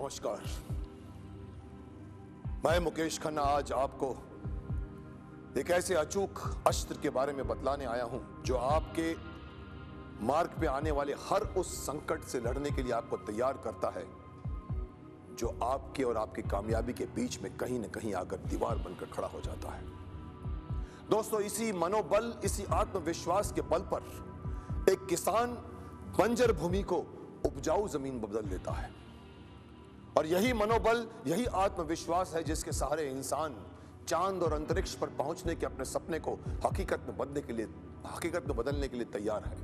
नमस्कार। मैं मुकेश खन्ना आज आपको एक ऐसे अचूक अस्त्र के बारे में बतलाने आया हूं जो आपके मार्ग पे आने वाले हर उस संकट से लड़ने के लिए आपको तैयार करता है जो आपके और आपकी कामयाबी के बीच में कहीं न कहीं आकर दीवार बनकर खड़ा हो जाता है। दोस्तों, इसी मनोबल, इसी आत्मविश्वास के बल पर एक किसान बंजर भूमि को उपजाऊ जमीन बदल देता है और यही मनोबल, यही आत्मविश्वास है जिसके सहारे इंसान चांद और अंतरिक्ष पर पहुंचने के अपने सपने को हकीकत में बदलने के लिए तैयार है।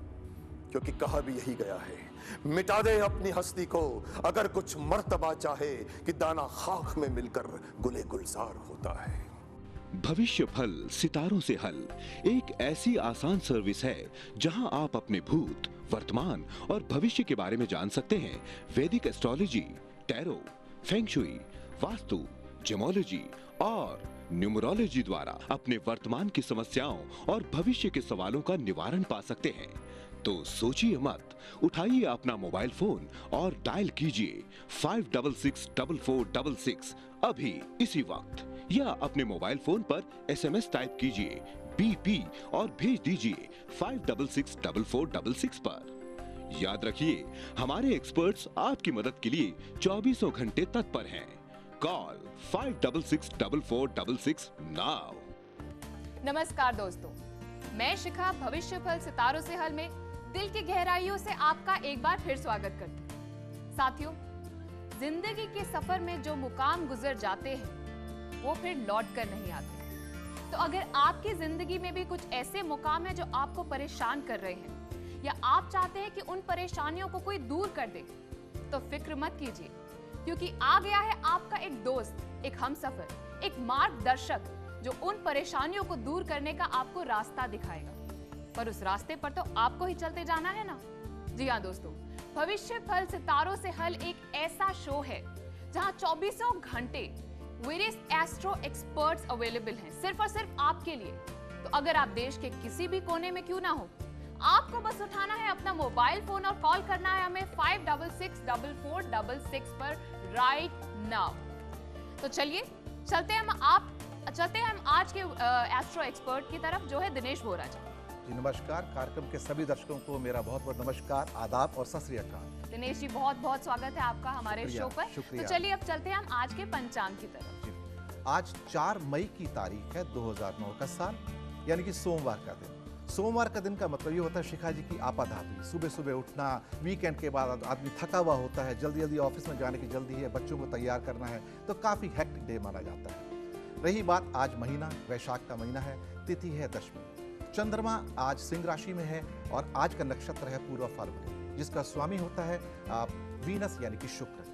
क्योंकि कहा भी यही गया है, मिटा दे अपनी हस्ती को अगर कुछ मर्तबा चाहे कि दाना खाक में मिलकर गुले गुलजार होता है। भविष्य फल सितारों से हल एक ऐसी आसान सर्विस है जहां आप अपने भूत, वर्तमान और भविष्य के बारे में जान सकते हैं। वैदिक astrology, tarot, feng shui, Vastu, gemology और न्यूमरोलॉजी द्वारा अपने वर्तमान की समस्याओं और भविष्य के सवालों का निवारण पा सकते हैं। तो सोचिए मत, उठाइए अपना मोबाइल फोन और डायल कीजिए 566466 अभी इसी वक्त, या अपने मोबाइल फोन पर SMS टाइप कीजिए BP और भेज दीजिए 566466 पर। याद रखिए, हमारे एक्सपर्ट्स आपकी मदद के लिए 24 घंटे तत्पर हैं। Call 566466 now. नमस्कार दोस्तों, मैं शिखा भविष्य फल सितारों से हल में दिल की गहराइयों से आपका एक बार फिर स्वागत करती हूँ। साथियों, जिंदगी के सफर में जो मुकाम गुजर जाते हैं वो फिर लौट कर नहीं आते। तो अगर आपकी जिंदगी में भी कुछ ऐसे मुकाम है जो आपको परेशान कर रहे हैं या आप चाहते हैं कि उन परेशानियों को कोई दूर कर दे, तो फिक्र मत कीजिए, क्योंकि आ गया है आपका एक दोस्त, एक हमसफर, एक मार्गदर्शक जो उन परेशानियों को दूर करने का आपको रास्ता दिखाएगा। पर उस रास्ते पर तो आपको ही चलते जाना है ना। जी हाँ दोस्तों, भविष्य फल सितारों से हल एक ऐसा शो है जहां 24 घंटे वेरियस एस्ट्रो एक्सपर्ट्स अवेलेबल हैं, सिर्फ और सिर्फ आपके लिए। तो अगर आप देश के किसी भी कोने में क्यों ना हो, आपको बस उठाना है अपना मोबाइल फोन और कॉल करना है हमें 566466 पर राइट नाउ। तो चलिए चलते हैं हम आज के एस्ट्रो एक्सपर्ट की तरफ, जो है दिनेश बोरा जी। नमस्कार। कार्यक्रम के सभी दर्शकों को मेरा बहुत बहुत नमस्कार, आदाब और सत श्री अकाल। दिनेश जी, बहुत बहुत स्वागत है आपका हमारे शो पर। तो चलिए अब चलते हैं हम आज के पंचांग की तरफ। आज 4 मई की तारीख है 2009 का साल, यानी कि सोमवार का दिन। सोमवार का दिन का मतलब ये होता है शिखा जी की आपाधापी, सुबह सुबह उठना, वीकेंड के बाद आदमी थका हुआ होता है, जल्दी जल्दी ऑफिस में जाने की जल्दी है, बच्चों को तैयार करना है, तो काफी हेक्टिक डे माना जाता है। रही बात, आज महीना वैशाख का महीना है, तिथि है दशमी, चंद्रमा आज सिंह राशि में है और आज का नक्षत्र है पूर्व फाल्गुनी, जिसका स्वामी होता है वीनस यानी कि शुक्र।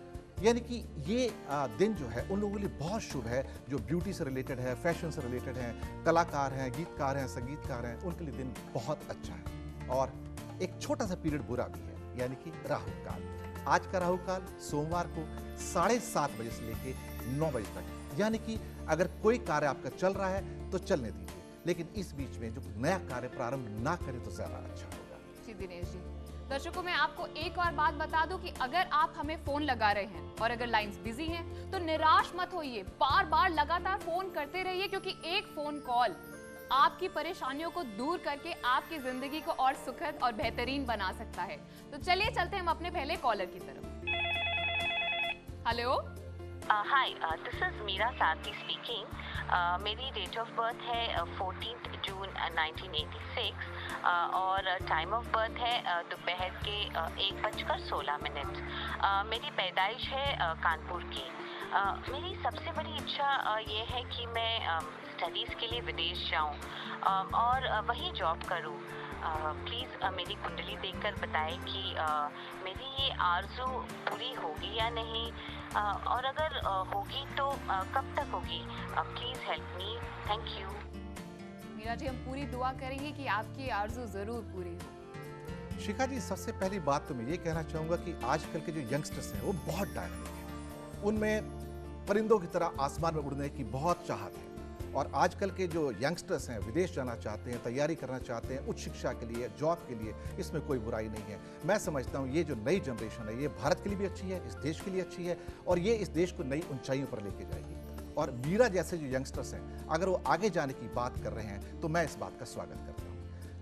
यानी कि ये दिन जो है उन लोगों के लिए बहुत शुभ है जो ब्यूटी से रिलेटेड है, फैशन से रिलेटेड हैं, कलाकार हैं, गीतकार हैं, संगीतकार हैं, उनके लिए दिन बहुत अच्छा है। और एक छोटा सा पीरियड बुरा भी है, यानी कि राहु काल। आज का राहु काल सोमवार को 7:30 बजे से लेके 9 बजे तक, यानी कि अगर कोई कार्य आपका चल रहा है तो चलने दीजिए, लेकिन इस बीच में जो नया कार्य प्रारंभ ना करें तो ज्यादा अच्छा होगा। जी दिनेश जी, दर्शकों मैं आपको एक और बात बता दूं कि अगर आप हमें फोन लगा रहे हैं और अगर लाइंस बिजी हैं तो निराश मत होइए, बार बार लगातार फोन करते रहिए, क्योंकि एक फोन कॉल आपकी परेशानियों को दूर करके आपकी जिंदगी को और सुखद और बेहतरीन बना सकता है। तो चलिए चलते हैं हम अपने पहले कॉलर की तरफ। Hello, hi, this is Meera Sarathi speaking. मेरी डेट ऑफ बर्थ है 14 जून 1986 और टाइम ऑफ बर्थ है दोपहर के 1:16। मेरी पैदाइश है कानपुर की। मेरी सबसे बड़ी इच्छा ये है कि मैं स्टडीज़ के लिए विदेश जाऊं और वहीं जॉब करूं। प्लीज़ मेरी कुंडली देखकर बताएं कि मेरी ये आरज़ू पूरी होगी या नहीं, और अगर होगी तो कब तक होगी। Please help me, thank you. Meera ji, हम पूरी दुआ करेंगे कि आपकी आरज़ू ज़रूर पूरी हो। शिखा जी, सबसे पहली बात तो मैं ये कहना चाहूँगा कि आजकल के जो यंगस्टर्स हैं वो बहुत डायनामिक हैं। उनमें परिंदों की तरह आसमान में उड़ने की बहुत चाहत है और आजकल के जो यंगस्टर्स हैं, विदेश जाना चाहते हैं, तैयारी करना चाहते हैं उच्च शिक्षा के लिए, जॉब के लिए, इसमें कोई बुराई नहीं है। मैं समझता हूँ ये जो नई जनरेशन है ये भारत के लिए भी अच्छी है, इस देश के लिए अच्छी है और ये इस देश को नई ऊंचाइयों पर लेके जाएगी। और मीरा जैसे जो यंगस्टर्स हैं, अगर वो आगे जाने की बात कर रहे हैं तो मैं इस बात का स्वागत करता हूँ।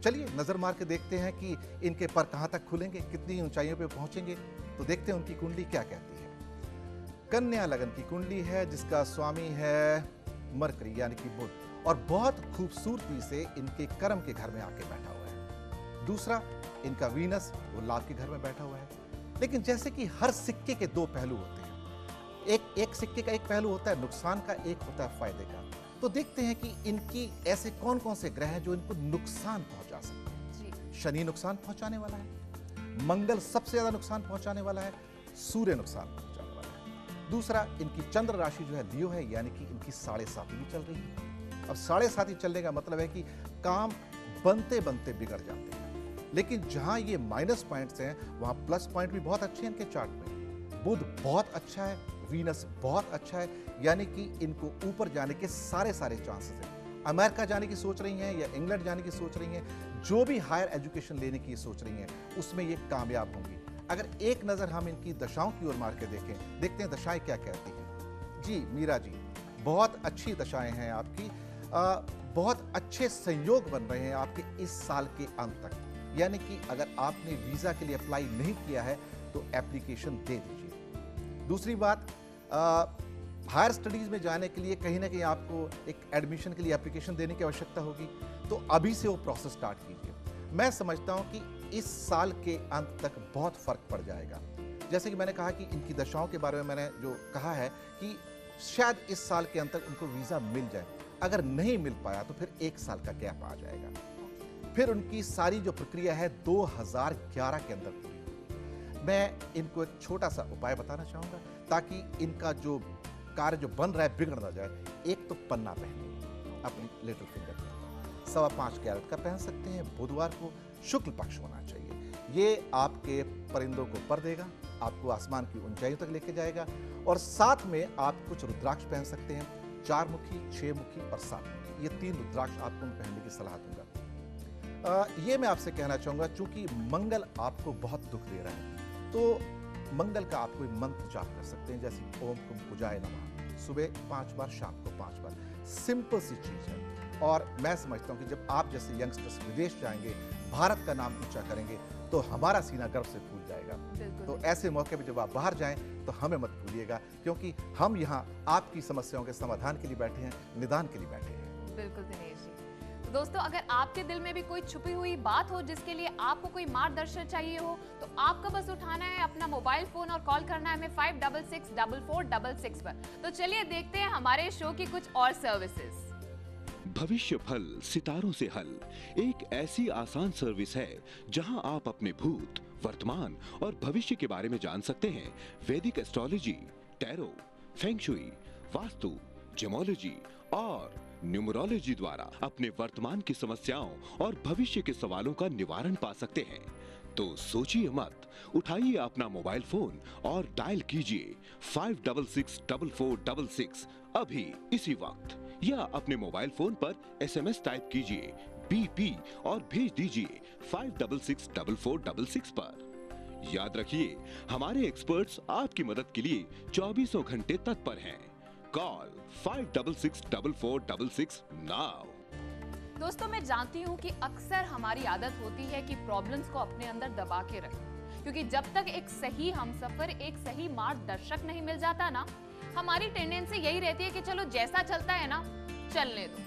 चलिए नज़र मार के देखते हैं कि इनके पर कहाँ तक खुलेंगे, कितनी ऊंचाइयों पर पहुँचेंगे। तो देखते हैं उनकी कुंडली क्या कहती है। कन्या लगन की कुंडली है जिसका स्वामी है मरकरी यानी कि बुध, और बहुत खूबसूरती से इनके कर्म के घर में आके बैठा हुआ है। दूसरा, इनका वीनस वो लाभ के घर में बैठा हुआ है। लेकिन जैसे कि हर सिक्के के दो पहलू होते हैं, एक सिक्के का एक पहलू होता है नुकसान का, एक होता है फायदे का। तो देखते हैं कि इनकी ऐसे कौन कौन से ग्रह हैं जो इनको नुकसान पहुंचा सकते हैं। शनि नुकसान पहुंचाने वाला है, मंगल सबसे ज्यादा नुकसान पहुंचाने वाला है, सूर्य नुकसान पहुंचाने वाला है। दूसरा, इनकी चंद्र राशि जो है लियो है, यानी कि इनकी 7.5 भी चल रही है। अब 7.5 चलने का मतलब है कि काम बनते बनते बिगड़ जाते हैं। लेकिन जहां ये माइनस पॉइंट्स हैं वहां प्लस पॉइंट भी बहुत अच्छे हैं इनके चार्ट में। बुध बहुत अच्छा है, वीनस बहुत अच्छा है, यानी कि इनको ऊपर जाने के सारे चांसेस हैं। अमेरिका जाने की सोच रही हैं या इंग्लैंड जाने की सोच रही हैं, जो भी हायर एजुकेशन लेने की सोच रही हैं उसमें ये कामयाब होंगी। अगर एक नज़र हम इनकी दशाओं की ओर मार के देखें, देखते हैं दशाएं क्या कहती हैं। जी मीरा जी, बहुत अच्छी दशाएं हैं आपकी, बहुत अच्छे संयोग बन रहे हैं आपके इस साल के अंत तक। यानी कि अगर आपने वीज़ा के लिए अप्लाई नहीं किया है तो एप्लीकेशन दे दीजिए। दूसरी बात, हायर स्टडीज़ में जाने के लिए कहीं ना कहीं आपको एक एडमिशन के लिए एप्लीकेशन देने की आवश्यकता होगी, तो अभी से वो प्रोसेस स्टार्ट कीजिए। मैं समझता हूँ कि इस साल के अंत तक बहुत फ़र्क पड़ जाएगा। जैसे कि मैंने कहा कि इनकी दशाओं के बारे में मैंने जो कहा है कि शायद इस साल के अंत तक उनको वीज़ा मिल जाए। अगर नहीं मिल पाया तो फिर 1 साल का गैप आ जाएगा। फिर उनकी सारी जो प्रक्रिया है 2011 के अंदर पूरी होगी। मैं इनको एक छोटा सा उपाय बताना चाहूँगा ताकि इनका जो कार्य जो बन रहा है बिगड़ ना जाए। एक तो पन्ना पहनिए अपनी लिटिल फिंगर में, 5.25 कैरेट का पहन सकते हैं। बुधवार को शुक्ल पक्ष होना चाहिए। ये आपके परिंदों को पर देगा, आपको आसमान की ऊंचाइयों तक लेके जाएगा। और साथ में आप कुछ रुद्राक्ष पहन सकते हैं, 4 मुखी, 6 मुखी और 7 मुखी। ये 3 रुद्राक्ष आपको मैं पहनने की सलाह दूंगा। ये मैं आपसे कहना चाहूँगा, चूंकि मंगल आपको बहुत दुख दे रहा है तो मंगल का आप कोई मंत्र जाप कर सकते हैं, जैसे ओम कुम पूजाय नमः, सुबह 5 बार, शाम को 5 बार। सिंपल सी चीज़ है। और मैं समझता हूँ कि जब आप जैसे यंगस्टर्स विदेश जाएंगे, भारत का नाम ऊंचा करेंगे तो हमारा सीना गर्व से फूल जाएगा। तो ऐसे मौके पे जब आप बाहर जाएं तो हमें मत भूलिएगा, क्योंकि हम यहाँ आपकी समस्याओं के समाधान के लिए बैठे हैं, निदान के लिए बैठे हैं। बिल्कुल दिनेश जी। तो दोस्तों, अगर आपके दिल में भी कोई छुपी हुई बात हो जिसके लिए आपको कोई मार्गदर्शन चाहिए हो, तो आपको बस उठाना है अपना मोबाइल फोन और कॉल करना है हमें 566446 पर। तो चलिए देखते हैं हमारे शो की कुछ और सर्विसेज। भविष्य फल सितारों से हल एक ऐसी आसान सर्विस है जहां आप अपने भूत, वर्तमान और भविष्य के बारे में जान सकते हैं। वैदिक astrology, tarot, feng shui, Vastu, gemology और न्यूमरोलॉजी द्वारा अपने वर्तमान की समस्याओं और भविष्य के सवालों का निवारण पा सकते हैं। तो सोचिए मत, उठाइए अपना मोबाइल फोन और डायल कीजिए 5664466 अभी इसी वक्त, या अपने मोबाइल फोन पर SMS टाइप कीजिए BP और भेज दीजिए 5664466 पर। याद रखिए, हमारे एक्सपर्ट्स आपकी मदद के लिए 24 घंटे तत्पर हैं। Call 5664466 now. दोस्तों, मैं जानती हूँ कि अक्सर हमारी आदत होती है कि प्रॉब्लम्स को अपने अंदर दबा के रखें, क्योंकि जब तक एक सही हमसफर, एक सही मार्गदर्शक नहीं मिल जाता ना, हमारी टेंडेंसी यही रहती है कि चलो जैसा चलता है ना चलने दो।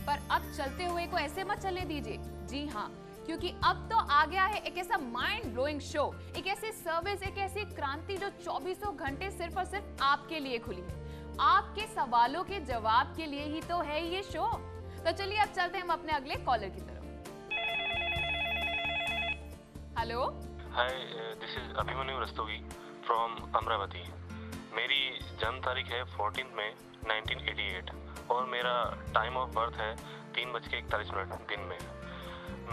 पर अब चलते हुए को ऐसे मत चलने दीजिए। जी हाँ, क्योंकि अब तो आ गया है एक ऐसा माइंड ब्लोइंग शो, एक ऐसी सर्विस, एक ऐसी क्रांति जो 24 घंटे सिर्फ और सिर्फ आपके लिए खुली है। आपके सवालों के जवाब के लिए ही तो है ये शो। तो चलिए अब चलते हैं हम अपने अगले कॉलर की तरफ। Hello, hi, this is Abhimanyu Rastogi from Amravati. मेरी जन्म तारीख है 14 मई 1988 और मेरा टाइम ऑफ बर्थ है 3:41 दिन में।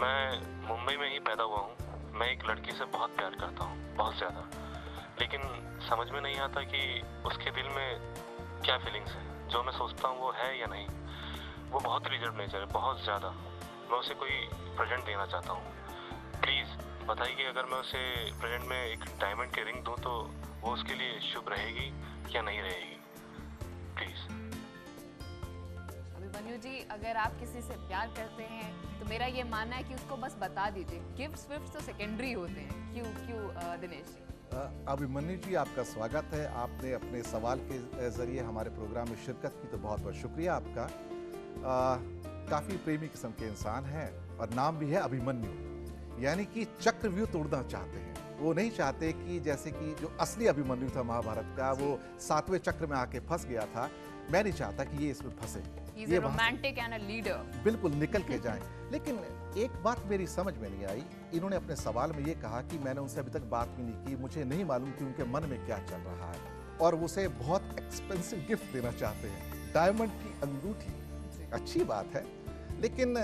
मैं मुंबई में ही पैदा हुआ हूँ। मैं एक लड़की से बहुत प्यार करता हूँ, बहुत ज़्यादा, लेकिन समझ में नहीं आता कि उसके दिल में क्या फीलिंग्स है। जो मैं सोचता हूँ वो है या नहीं। वो बहुत रिजर्व नेचर है, बहुत ज़्यादा। मैं उसे कोई प्रेजेंट देना चाहता हूँ। प्लीज़ बताइए कि अगर मैं उसे प्रेजेंट में एक डायमंड की रिंग दूँ तो वो उसके लिए शुभ रहेगी या नहीं रहेगी? प्लीज़। अभिमन्यु जी, अगर आप किसी से प्यार करते हैं तो मेरा ये मानना है कि उसको बस बता दीजिए। गिफ्ट्स विफ्ट्स तो सेकेंडरी होते हैं। क्यों दिनेश जी? अभिमन्यु जी, आपका स्वागत है। आपने अपने सवाल के जरिए हमारे प्रोग्राम में शिरकत की, तो बहुत बहुत शुक्रिया आपका। काफ़ी प्रेमी किस्म के इंसान हैं और नाम भी है अभिमन्यु, यानी कि चक्रव्यूह तोड़ना चाहते हैं। वो नहीं चाहते कि जैसे कि जो असली अभिमन्यु था महाभारत का, वो 7वें चक्र में आके फंस गया था। मैं नहीं चाहता कि ये इसमें फंसे, ये रोमांटिक एंड अ लीडर, बिल्कुल निकल के जाएं। लेकिन एक बात मेरी समझ में नहीं आई। इन्होंने अपने सवाल में ये कहा कि मैंने उनसे अभी तक बात भी नहीं की, मुझे नहीं मालूम कि उनके मन में क्या चल रहा है, और उसे बहुत एक्सपेंसिव गिफ्ट देना चाहते हैं, डायमंड की अंगूठी। अच्छी बात है, लेकिन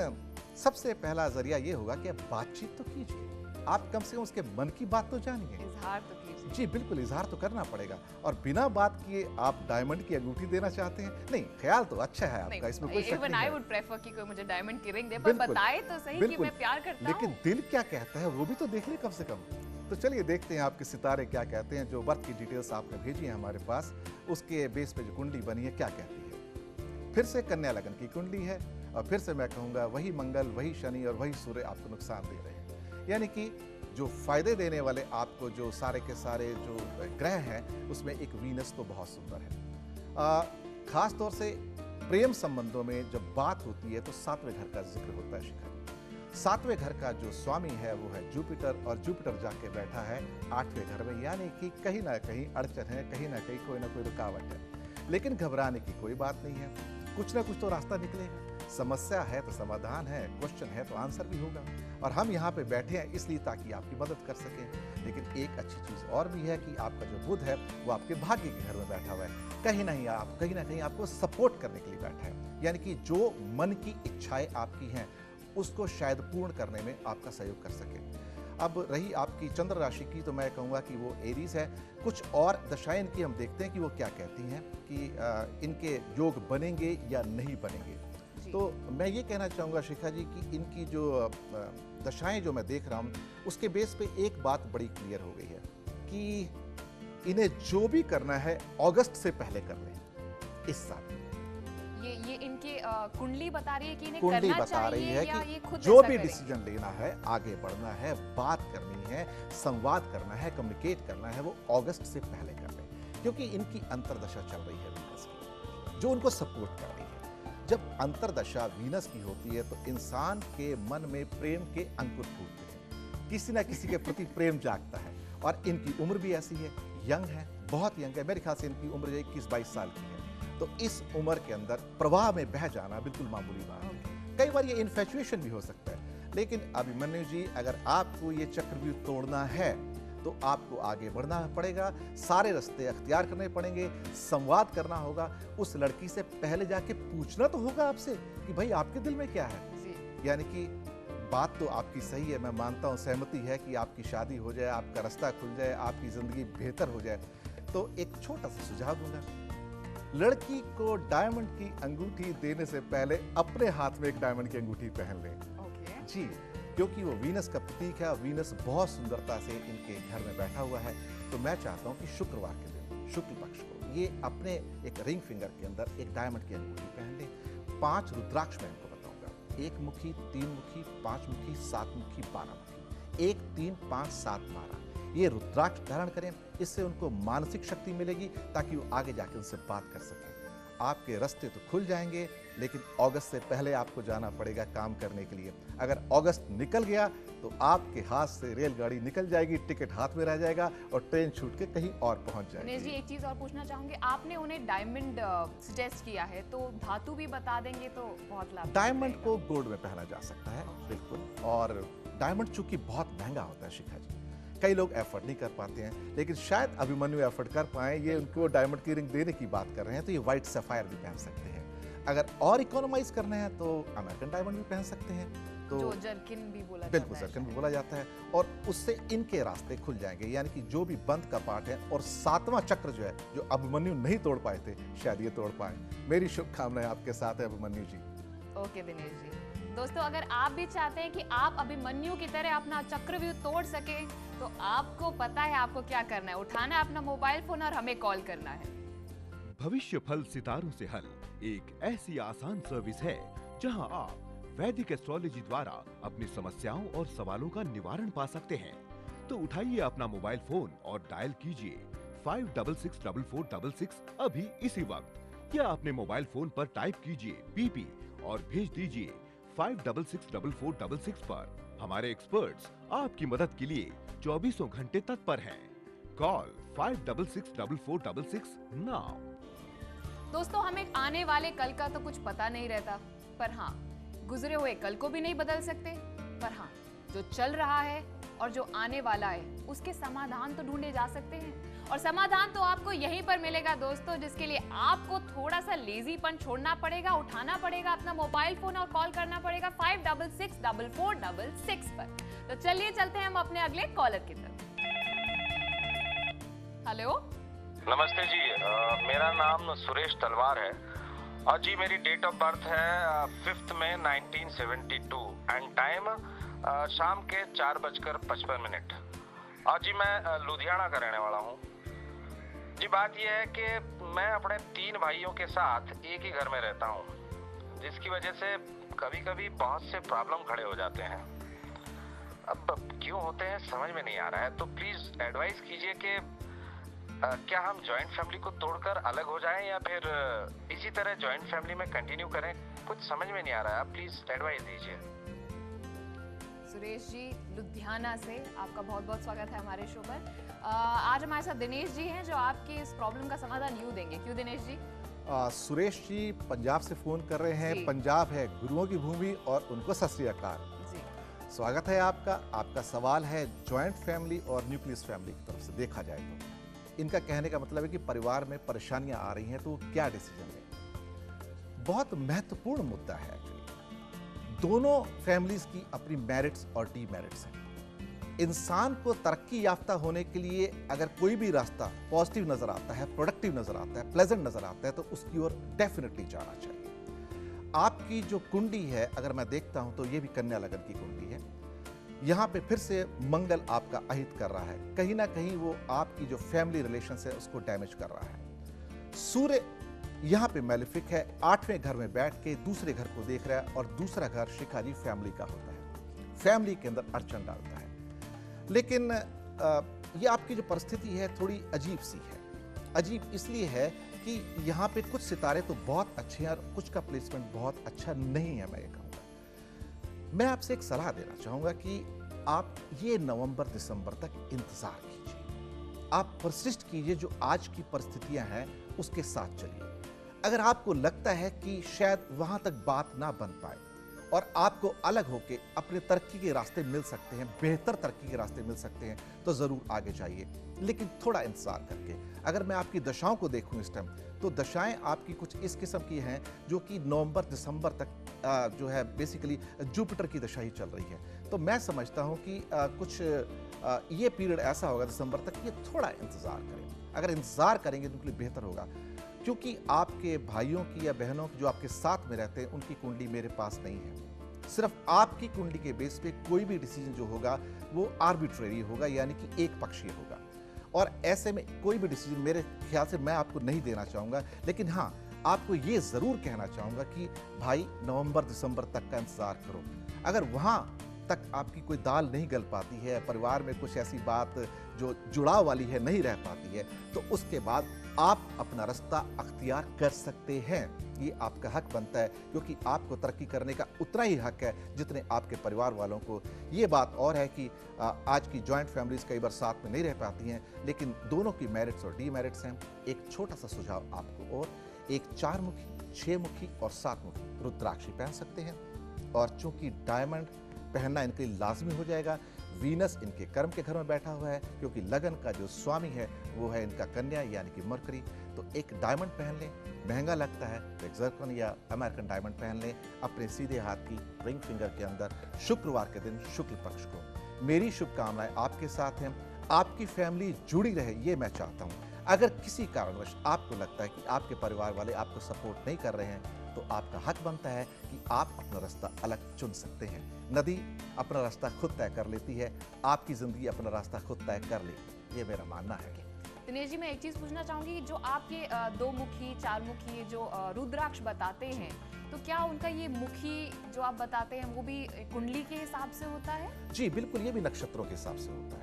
सबसे पहला जरिया ये होगा कि आप बातचीत तो कीजिए, आप कम से कम उसके मन की बात तो जानिए। इजहार तो कीजिए। जी बिल्कुल, इजहार तो करना पड़ेगा। और बिना बात किए आप डायमंड की अंगूठी देना चाहते हैं? नहीं, ख्याल तो अच्छा है आपका, इसमें कोई शक इवन नहीं आई है। वुड प्रेफर कि कोई मुझे डायमंड की रिंग दे, पर बिल्कुल, बताए तो सही कि बिल्कुल। मैं प्यार करता लेकिन हूँ। दिल क्या कहता है वो भी तो देख ले कम से कम। तो चलिए देखते हैं आपके सितारे क्या कहते हैं। जो बर्थ की डिटेल्स आपने भेजी है हमारे पास, उसके बेस पे जो कुंडली बनी है क्या कहती है। फिर से कन्या लगन की कुंडली है, और फिर से मैं कहूँगा वही मंगल, वही शनि और वही सूर्य आपको नुकसान दे रहे हैं। यानी कि जो फायदे देने वाले आपको जो सारे के सारे जो ग्रह हैं, उसमें एक वीनस तो बहुत सुंदर है। खास तौर से प्रेम संबंधों में जब बात होती है तो 7वें घर का जिक्र होता है शिखा। 7वें घर का जो स्वामी है वो है जुपिटर, और जुपिटर जाके बैठा है 8वें घर में, यानी कि कहीं ना कहीं अड़चन है, कहीं ना कहीं कोई ना कोई रुकावट है। लेकिन घबराने की कोई बात नहीं है, कुछ ना कुछ तो रास्ता निकलेगा। समस्या है तो समाधान है, क्वेश्चन है तो आंसर भी होगा, और हम यहाँ पे बैठे हैं इसलिए ताकि आपकी मदद कर सकें। लेकिन एक अच्छी चीज़ और भी है कि आपका जो बुध है वो आपके भाग्य के घर में बैठा हुआ है, कहीं ना कहीं आपको सपोर्ट करने के लिए बैठा है। यानी कि जो मन की इच्छाएं आपकी हैं उसको शायद पूर्ण करने में आपका सहयोग कर सके। अब रही आपकी चंद्र राशि की, तो मैं कहूँगा कि वो एरीज है। कुछ और दशाएं इनकी हम देखते हैं कि वो क्या कहती हैं कि इनके योग बनेंगे या नहीं बनेंगे। तो मैं ये कहना चाहूँगा शिखा जी कि इनकी जो दशाएं जो मैं देख रहा हूँ, उसके बेस पे एक बात बड़ी क्लियर हो गई है कि इन्हें जो भी करना है अगस्त से पहले कर लें इस साल। ये इनकी कुंडली बता रही है कि इन्हें कुंडली करना बता रही चाहिए है या ये कि खुद जो ऐसा भी करें? डिसीजन लेना है, आगे बढ़ना है, बात करनी है, संवाद करना है, कम्युनिकेट करना है, वो अगस्त से पहले कर लें, क्योंकि इनकी अंतर्दशा चल रही है वीनस की, जो उनको सपोर्ट कर रही है। जब अंतर्दशा वीनस की होती है तो इंसान के मन में प्रेम के अंकुर फूटते हैं, किसी ना किसी के प्रति प्रेम जागता है। और इनकी उम्र भी ऐसी है, यंग है, बहुत यंग है। मेरे ख्याल से इनकी उम्र 21-22 साल की है। तो इस उम्र के अंदर प्रवाह में बह जाना बिल्कुल मामूली बात है। कई बार ये इन्फेचुएशन भी हो सकता है। लेकिन अभिमन्यु जी, अगर आपको ये चक्रव्यूह तोड़ना है तो आपको आगे बढ़ना पड़ेगा, सारे रास्ते अख्तियार करने पड़ेंगे, संवाद करना होगा। उस लड़की से पहले जाके पूछना तो होगा आपसे कि भाई आपके दिल में क्या है। जी। यानी कि बात तो आपकी सही है, मैं मानता हूँ, सहमति है कि आपकी शादी हो जाए, आपका रास्ता खुल जाए, आपकी ज़िंदगी बेहतर हो जाए। तो एक छोटा सा सुझाव दूंगा, लड़की को डायमंड की अंगूठी देने से पहले अपने हाथ में एक डायमंड की अंगूठी पहन लें। ओके। जी, क्योंकि वो वीनस का प्रतीक है। वीनस बहुत सुंदरता से इनके घर में बैठा हुआ है। तो मैं चाहता हूँ कि शुक्रवार के दिन, शुक्ल पक्ष को, ये अपने एक रिंग फिंगर के अंदर एक डायमंड की अंगूठी पहन लें। 5 रुद्राक्ष मैं इनको बताऊंगा, 1 मुखी, 3 मुखी, 5 मुखी, 7 मुखी, 12 मुखी, 1, 3, 5, 7, 12। ये रुद्राक्ष धारण करें, इससे उनको मानसिक शक्ति मिलेगी ताकि वो आगे जाके उनसे बात कर सकें। आपके रास्ते तो खुल जाएंगे, लेकिन अगस्त से पहले आपको जाना पड़ेगा काम करने के लिए। अगर अगस्त निकल गया तो आपके हाथ से रेलगाड़ी निकल जाएगी, टिकट हाथ में रह जाएगा और ट्रेन छूट के कहीं और पहुंच दिनेश जी, जाएगी। एक चीज और पूछना चाहूंगी, आपने उन्हें डायमंड सजेस्ट किया है, तो धातु भी बता देंगे तो बहुत लाभ। डायमंड को गोल्ड में पहना जा सकता है, बिल्कुल। और डायमंड चूंकि बहुत महंगा होता है शिखा जी, कई लोग एफर्ट नहीं कर पाते हैं, लेकिन शायद अभिमन्यु एफर्ट कर पाए। ये उनको डायमंड की रिंग देने की बात कर रहे हैं, तो ये व्हाइट सफायर भी पहन सकते हैं। अगर और इकोनोमाइज करना है तो अमेरिकन डायमंड भी पहन सकते हैं। तो जो जर्किन भी बोला जाता बिल्कुल है जर्किन भी शायद। बोला जाता है, और उससे इनके रास्ते खुल जाएंगे। यानी कि जो भी बंद का पार्ट है, और 7वां चक्र जो है, जो अभिमन्यु नहीं तोड़ पाए थे, शायद ये तोड़ पाए। मेरी शुभकामनाएं आपके साथ है अभिमन्यु जी। ओके दिनेश जी। दोस्तों, अगर आप भी चाहते हैं कि आप अभिमन्यु की तरह अपना चक्रव्यूह तोड़ सके, तो आपको पता है आपको क्या करना है। उठाना है अपना मोबाइल फोन और हमें कॉल करना है। भविष्य फल सितारों से हल एक ऐसी आसान सर्विस है जहां आप वैदिक एस्ट्रोलॉजी द्वारा अपनी समस्याओं और सवालों का निवारण पा सकते हैं। तो उठाइए अपना मोबाइल फोन और डायल कीजिए 5664466 अभी इसी वक्त, या अपने मोबाइल फोन पर टाइप कीजिए बीपी और भेज दीजिए 5664466 पर। हमारे एक्सपर्ट्स आपकी मदद के लिए 24 घंटे तत्पर हैं। Call 5664466 now. दोस्तों, हमें आने वाले कल का तो कुछ पता नहीं रहता, पर हाँ, गुजरे हुए कल को भी नहीं बदल सकते। पर हाँ, जो चल रहा है और जो आने वाला है उसके समाधान तो ढूंढे जा सकते हैं। और समाधान तो आपको यहीं पर मिलेगा दोस्तों, जिसके लिए आपको थोड़ा सा लेजीपन छोड़ना पड़ेगा, उठाना पड़ेगा अपना मोबाइल फोन और कॉल करना पड़ेगा 5664466 पर। तो चलिए चलते हैं हम अपने अगले कॉलर की तरफ। हेलो, नमस्ते जी, मेरा नाम सुरेश तलवार है और जी मेरी डेट ऑफ बर्थ है 5 मई 1972 एंड टाइम शाम के 4:55। और जी मैं लुधियाना का रहने वाला हूँ। जी बात यह है कि मैं अपने 3 भाइयों के साथ एक ही घर में रहता हूँ, जिसकी वजह से कभी कभी बहुत से प्रॉब्लम खड़े हो जाते हैं। अब क्यों होते हैं समझ में नहीं आ रहा है, तो प्लीज एडवाइस कीजिए कि क्या हम जॉइंट फैमिली को तोड़कर अलग हो जाएं या फिर इसी तरह जॉइंट फैमिली में कंटिन्यू करें। कुछ समझ में नहीं आ रहा है, आप प्लीज एडवाइस दीजिए। सुरेश जी लुधियाना से आपका बहुत बहुत स्वागत है हमारे शो पर। आज हमारे साथ दिनेश जी हैं जो आपकी इस प्रॉब्लम का समाधान यूं देंगे। क्यों दिनेश जी? सुरेश जी पंजाब से फोन कर रहे हैं। जी। पंजाब है गुरुओं की भूमि और उनको सत श्री अकाल। जी, स्वागत है आपका। आपका सवाल है जॉइंट फैमिली और न्यूक्लियस फैमिली की तरफ से देखा जाए तो इनका कहने का मतलब है कि परिवार में परेशानियां आ रही हैं, तो क्या डिसीजन लें। बहुत महत्वपूर्ण मुद्दा है एक्चुअली। दोनों फैमिलीज की अपनी मेरिट्स और डीमेरिट्स हैं। इंसान को तरक्की याफ्ता होने के लिए अगर कोई भी रास्ता पॉजिटिव नजर आता है, प्रोडक्टिव नजर आता है, प्लेजेंट नजर आता है, तो उसकी ओर डेफिनेटली जाना चाहिए। आपकी जो कुंडली है अगर मैं देखता हूं तो ये भी कन्या लगन की कुंडली है। यहाँ पे फिर से मंगल आपका अहित कर रहा है, कहीं ना कहीं वो आपकी जो फैमिली रिलेशन है उसको डैमेज कर रहा है। सूर्य यहाँ पे मैलिफिक है, 8वें घर में बैठ के दूसरे घर को देख रहा है और दूसरा घर शिखा जी फैमिली का होता है, फैमिली के अंदर अड़चन डालता है। लेकिन ये आपकी जो परिस्थिति है थोड़ी अजीब सी है। अजीब इसलिए है कि यहाँ पे कुछ सितारे तो बहुत अच्छे हैं और कुछ का प्लेसमेंट बहुत अच्छा नहीं है। मैं ये कहूँगा, मैं आपसे एक सलाह देना चाहूँगा कि आप ये नवंबर दिसंबर तक इंतज़ार कीजिए। आप परसिस्ट कीजिए, जो आज की परिस्थितियां हैं उसके साथ चलिए। अगर आपको लगता है कि शायद वहाँ तक बात ना बन पाए और आपको अलग होके अपने तरक्की के रास्ते मिल सकते हैं, बेहतर तरक्की के रास्ते मिल सकते हैं, तो ज़रूर आगे जाइए, लेकिन थोड़ा इंतज़ार करके। अगर मैं आपकी दशाओं को देखूं इस टाइम, तो दशाएं आपकी कुछ इस किस्म की हैं जो कि नवंबर दिसंबर तक जो है बेसिकली जुपिटर की दशा ही चल रही है। तो मैं समझता हूं कि कुछ ये पीरियड ऐसा होगा दिसंबर तक, ये थोड़ा इंतज़ार करें। अगर इंतज़ार करेंगे तो उनके लिए बेहतर होगा, क्योंकि आपके भाइयों की या बहनों की जो आपके साथ में रहते हैं उनकी कुंडली मेरे पास नहीं है। सिर्फ आपकी कुंडली के बेस पे कोई भी डिसीजन जो होगा वो आर्बिट्रेरी होगा, यानी कि एक पक्षीय होगा। और ऐसे में कोई भी डिसीजन मेरे ख्याल से मैं आपको नहीं देना चाहूँगा। लेकिन हाँ, आपको ये ज़रूर कहना चाहूँगा कि भाई नवंबर दिसंबर तक का इंतज़ार करो। अगर वहाँ तक आपकी कोई दाल नहीं गल पाती है, परिवार में कुछ ऐसी बात जो जुड़ाव वाली है नहीं रह पाती है, तो उसके बाद आप अपना रास्ता अख्तियार कर सकते हैं। ये आपका हक बनता है, क्योंकि आपको तरक्की करने का उतना ही हक है जितने आपके परिवार वालों को। ये बात और है कि आज की जॉइंट फैमिलीज कई बार साथ में नहीं रह पाती हैं, लेकिन दोनों की मेरिट्स और डीमेरिट्स हैं। एक छोटा सा सुझाव आपको, और एक 4 मुखी, 6 मुखी और 7 मुखी रुद्राक्षी पहन सकते हैं। और चूंकि डायमंड पहनना इनके लिए लाजमी हो जाएगा, वीनस इनके कर्म के घर में बैठा हुआ है, क्योंकि लगन का जो स्वामी है वो है इनका कन्या यानी कि मरकरी। तो एक डायमंड पहन लें, महंगा लगता है तो एक जर्कन या अमेरिकन डायमंड पहन लें अपने सीधे हाथ की रिंग फिंगर के अंदर, शुक्रवार के दिन शुक्ल पक्ष को। मेरी शुभकामनाएं आपके साथ हैं, आपकी फैमिली जुड़ी रहे ये मैं चाहता हूं। अगर किसी कारणवश आपको लगता है कि आपके परिवार वाले आपको सपोर्ट नहीं कर रहे हैं, तो आपका हक बनता है कि आप अपना रास्ता अलग चुन सकते हैं। नदी अपना रास्ता खुद तय कर लेती है, आपकी जिंदगी अपना रास्ता खुद तय कर लेगी, ये मेरा मानना है। दिनेश जी, मैं एक चीज पूछना चाहूंगी, जो आपके दो मुखी चार मुखी जो रुद्राक्ष बताते हैं, तो क्या उनका ये मुखी जो आप बताते हैं वो भी कुंडली के हिसाब से होता है? जी बिल्कुल, ये भी नक्षत्रों के हिसाब से होता है।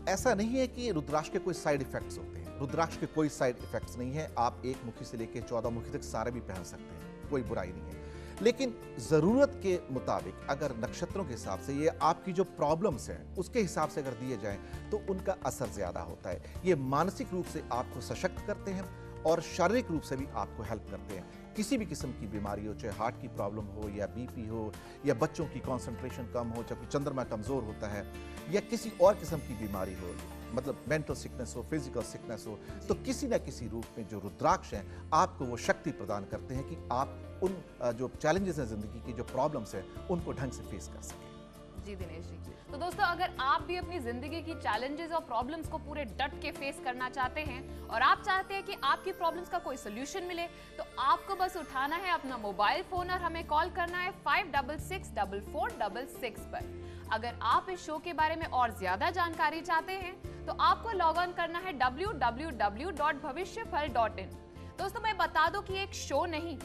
ऐसा नहीं है कि रुद्राक्ष के कोई साइड इफेक्ट्स होते हैं, रुद्राक्ष के कोई साइड इफेक्ट्स नहीं है। आप एक मुखी से लेकर 14 मुखी तक सारे भी पहन सकते हैं, कोई बुराई नहीं है। लेकिन जरूरत के मुताबिक अगर नक्षत्रों के हिसाब से ये आपकी जो प्रॉब्लम्स हैं उसके हिसाब से अगर दिए जाएं तो उनका असर ज्यादा होता है। ये मानसिक रूप से आपको सशक्त करते हैं और शारीरिक रूप से भी आपको हेल्प करते हैं। किसी भी किस्म की बीमारी हो, चाहे हार्ट की प्रॉब्लम हो या बीपी हो या बच्चों की कंसंट्रेशन कम हो, जबकि चंद्रमा कमजोर होता है, या किसी और किस्म की बीमारी हो, मतलब मेंटल सिकनेस हो, फिजिकल सिकनेस हो, तो किसी ना किसी रूप में जो रुद्राक्ष हैं आपको वो शक्ति प्रदान करते हैं कि आप उन जो चैलेंजेस हैं जिंदगी की, जो प्रॉब्लम्स हैं, उनको ढंग से फेस कर सकें। जी दिनेश जी, तो दोस्तों अगर आप भी अपनी जिंदगी की चैलेंजेस और प्रॉब्लम्स को पूरे डट के फेस करना चाहते हैं और आप चाहते हैं कि आपकी प्रॉब्लम्स का कोई सोल्यूशन मिले, तो आपको बस उठाना है अपना मोबाइल फोन और हमें कॉल करना है 566446 पर। अगर आप इस शो के बारे में और ज्यादा जानकारी चाहते हैं तो आपको लॉग ऑन करना है www.bhavishyaphal.in। दोस्तों मैं बता दूं कि एक शो नहीं,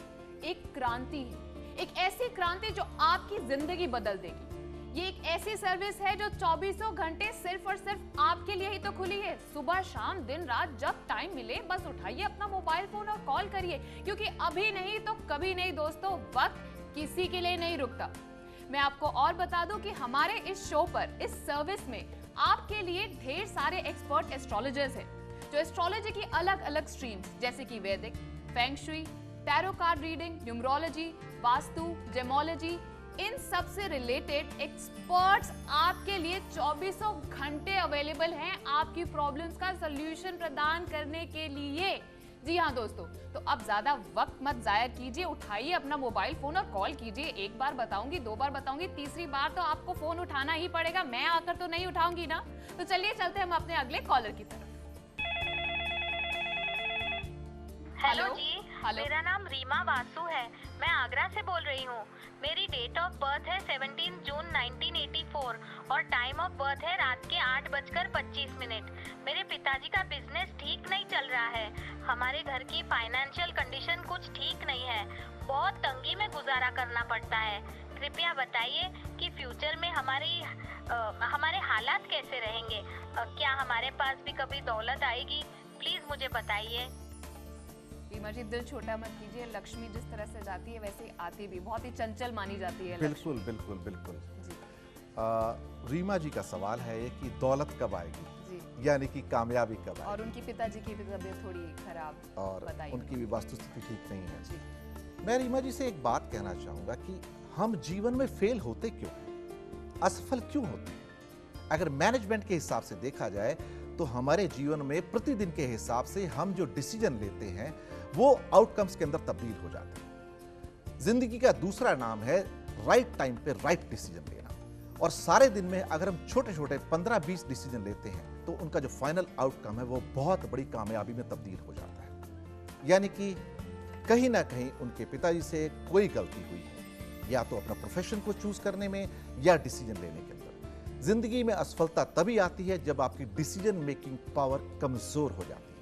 एक क्रांति है, एक ऐसी क्रांति जो आपकी जिंदगी बदल देगी। ये एक ऐसी सर्विस है जो 24 घंटे सिर्फ और सिर्फ आपके लिए ही तो खुली है। सुबह शाम दिन रात जब टाइम मिले बस उठाइए अपना मोबाइल फोन और कॉल करिए, क्योंकि अभी नहीं तो कभी नहीं दोस्तों, वक्त किसी के लिए नहीं रुकता। मैं आपको और बता दूं कि हमारे इस शो पर, इस सर्विस में आपके लिए ढेर सारे एक्सपर्ट एस्ट्रोलॉजर्स हैं जो एस्ट्रोलॉजी की अलग अलग स्ट्रीम्स जैसे कि Vedic, feng shui, tarot card reading, numerology, vastu, gemology, इन सब से रिलेटेड एक्सपर्ट्स आपके लिए 24 घंटे अवेलेबल हैं आपकी प्रॉब्लम्स का सॉल्यूशन प्रदान करने के लिए। जी हाँ दोस्तों, तो अब ज्यादा वक्त मत जाया कीजिए, उठाइए अपना मोबाइल फोन और कॉल कीजिए। एक बार बताऊंगी, दो बार बताऊंगी, तीसरी बार तो आपको फोन उठाना ही पड़ेगा। मैं आकर तो नहीं उठाऊंगी ना। तो चलिए चलते हम अपने अगले कॉलर की तरफ। हेलो जी, मेरा नाम रीमा वासु है, मैं आगरा से बोल रही हूँ। मेरी डेट ऑफ बर्थ है 17 जून 1984 और टाइम ऑफ बर्थ है रात के 8:25। मेरे पिताजी का बिजनेस ठीक नहीं चल रहा है। हमारे घर की फाइनेंशियल कंडीशन कुछ ठीक नहीं है, बहुत तंगी में गुजारा करना पड़ता है। कृपया बताइए कि फ्यूचर में हमारे हालात कैसे रहेंगे। क्या हमारे पास भी कभी दौलत आएगी? प्लीज मुझे बताइए। रीमा जी, दिल छोटा मत कीजिए। लक्ष्मी जिस तरह से जाती है वैसे ही आती भी, बहुत ही चंचल मानी जाती है। बिल्कुल बिल्कुल बिल्कुल। रीमा जी का सवाल है ये कि दौलत कब आएगी, यानी कि कामयाबी कब आएगी। और उनकी पिताजी की भी तबीयत थोड़ी खराब, और बताइए। उनकी भी वास्तुस्थिति ठीक नहीं है। मैं रीमा जी से एक बात कहना चाहूंगा कि हम जीवन में फेल होते क्यों हैं, असफल क्यों होते हैं। अगर मैनेजमेंट के हिसाब से देखा जाए तो हमारे जीवन में प्रतिदिन के हिसाब से हम जो डिसीजन लेते हैं वो आउटकम्स के अंदर तब्दील हो जाते हैं। जिंदगी का दूसरा नाम है राइट टाइम पे राइट डिसीजन लेना। और सारे दिन में अगर हम छोटे छोटे 15-20 डिसीजन लेते हैं तो उनका जो फाइनल आउटकम है वो बहुत बड़ी कामयाबी में तब्दील हो जाता है। यानी कि कहीं ना कहीं उनके पिताजी से कोई गलती हुई है, या तो अपना प्रोफेशन को चूज करने में या डिसीजन लेने के अंदर। जिंदगी में असफलता तभी आती है जब आपकी डिसीजन मेकिंग पावर कमजोर हो जाती है।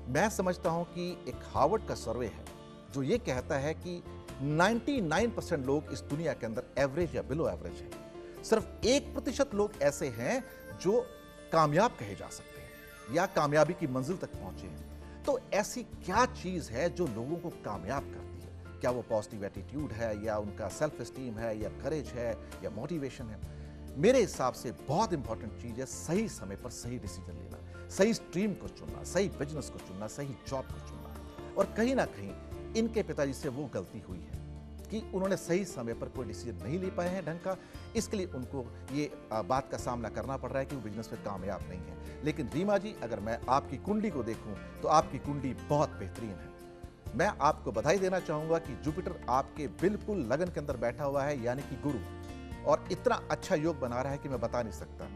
मैं समझता हूं कि एक हार्वर्ड का सर्वे है जो ये कहता है कि 99% लोग इस दुनिया के अंदर एवरेज या बिलो एवरेज हैं। सिर्फ 1% लोग ऐसे हैं जो कामयाब कहे जा सकते हैं या कामयाबी की मंजिल तक पहुंचे हैं। तो ऐसी क्या चीज है जो लोगों को कामयाब करती है? क्या वो पॉजिटिव एटीट्यूड है, या उनका सेल्फ एस्टीम है, या करेज है, या मोटिवेशन है? मेरे हिसाब से बहुत इंपॉर्टेंट चीज है सही समय पर सही डिसीजन लेना, सही स्ट्रीम को चुनना, सही बिजनेस को चुनना, सही जॉब को चुनना। और कहीं ना कहीं इनके पिताजी से वो गलती हुई है कि उन्होंने सही समय पर कोई डिसीजन नहीं ले पाए हैं ढंग का। इसके लिए उनको ये बात का सामना करना पड़ रहा है कि वो बिजनेस में कामयाब नहीं है। लेकिन रीमा जी, अगर मैं आपकी कुंडली को देखूं तो आपकी कुंडली बहुत बेहतरीन है। मैं आपको बधाई देना चाहूंगा कि जुपिटर आपके बिल्कुल लगन के अंदर बैठा हुआ है, यानी कि गुरु, और इतना अच्छा योग बना रहा है कि मैं बता नहीं सकता।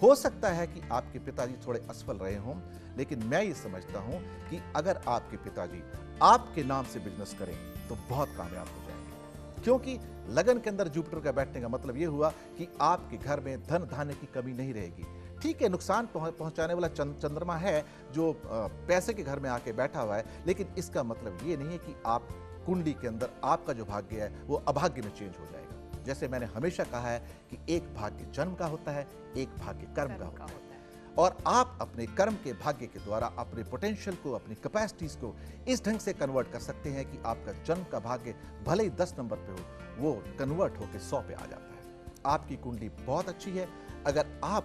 हो सकता है कि आपके पिताजी थोड़े असफल रहे हों, लेकिन मैं ये समझता हूं कि अगर आपके पिताजी आपके नाम से बिजनेस करें तो बहुत कामयाब हो जाएंगे, क्योंकि लगन के अंदर जुपिटर का बैठने का मतलब यह हुआ कि आपके घर में धन धान्य की कमी नहीं रहेगी। ठीक है, नुकसान पहुंचाने वाला चंद्रमा है जो पैसे के घर में आके बैठा हुआ है, लेकिन इसका मतलब ये नहीं है कि आप कुंडली के अंदर आपका जो भाग्य है वो अभाग्य में चेंज हो जाएगा। जैसे मैंने हमेशा कहा है कि एक भाग्य जन्म का होता है, एक भाग्य कर्म का होता है, और आप अपने कर्म के भाग्य के द्वारा अपने पोटेंशियल को, अपनी कैपेसिटीज को इस ढंग से कन्वर्ट कर सकते हैं कि आपका जन्म का भाग्य भले ही 10 नंबर पे हो, वो कन्वर्ट होकर 100 पे आ जाता है। आपकी कुंडली बहुत अच्छी है। अगर आप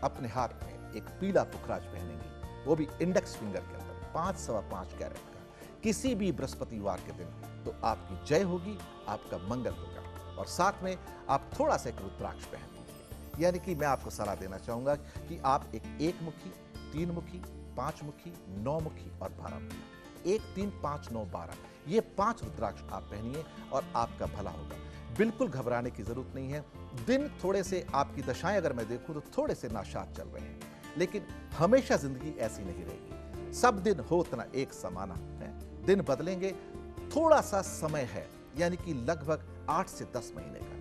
अपने हाथ में एक पीला पुखराज पहनेंगी, वो भी इंडेक्स फिंगर के अंदर 5.25 कैरेट का, किसी भी बृहस्पतिवार के दिन, तो आपकी जय होगी, आपका मंगल होगा। और साथ में आप थोड़ा सा एक रुद्राक्ष पहन लीजिए। यानी कि मैं आपको सलाह देना चाहूंगा कि आप एक मुखी, 3 मुखी, 5 मुखी, 9 मुखी और 12 मुखी, 1, 3, 5, 9, 12, ये 5 रुद्राक्ष आप पहनिए और आपका भला होगा। बिल्कुल घबराने की जरूरत नहीं है। दिन थोड़े से, आपकी दशाएं अगर मैं देखूं तो थोड़े से नाशाद चल रहे हैं, लेकिन हमेशा जिंदगी ऐसी नहीं रहेगी। सब दिन हो उतना एक समाना है, दिन बदलेंगे। थोड़ा सा समय है, यानी कि लगभग 8 से 10 महीने का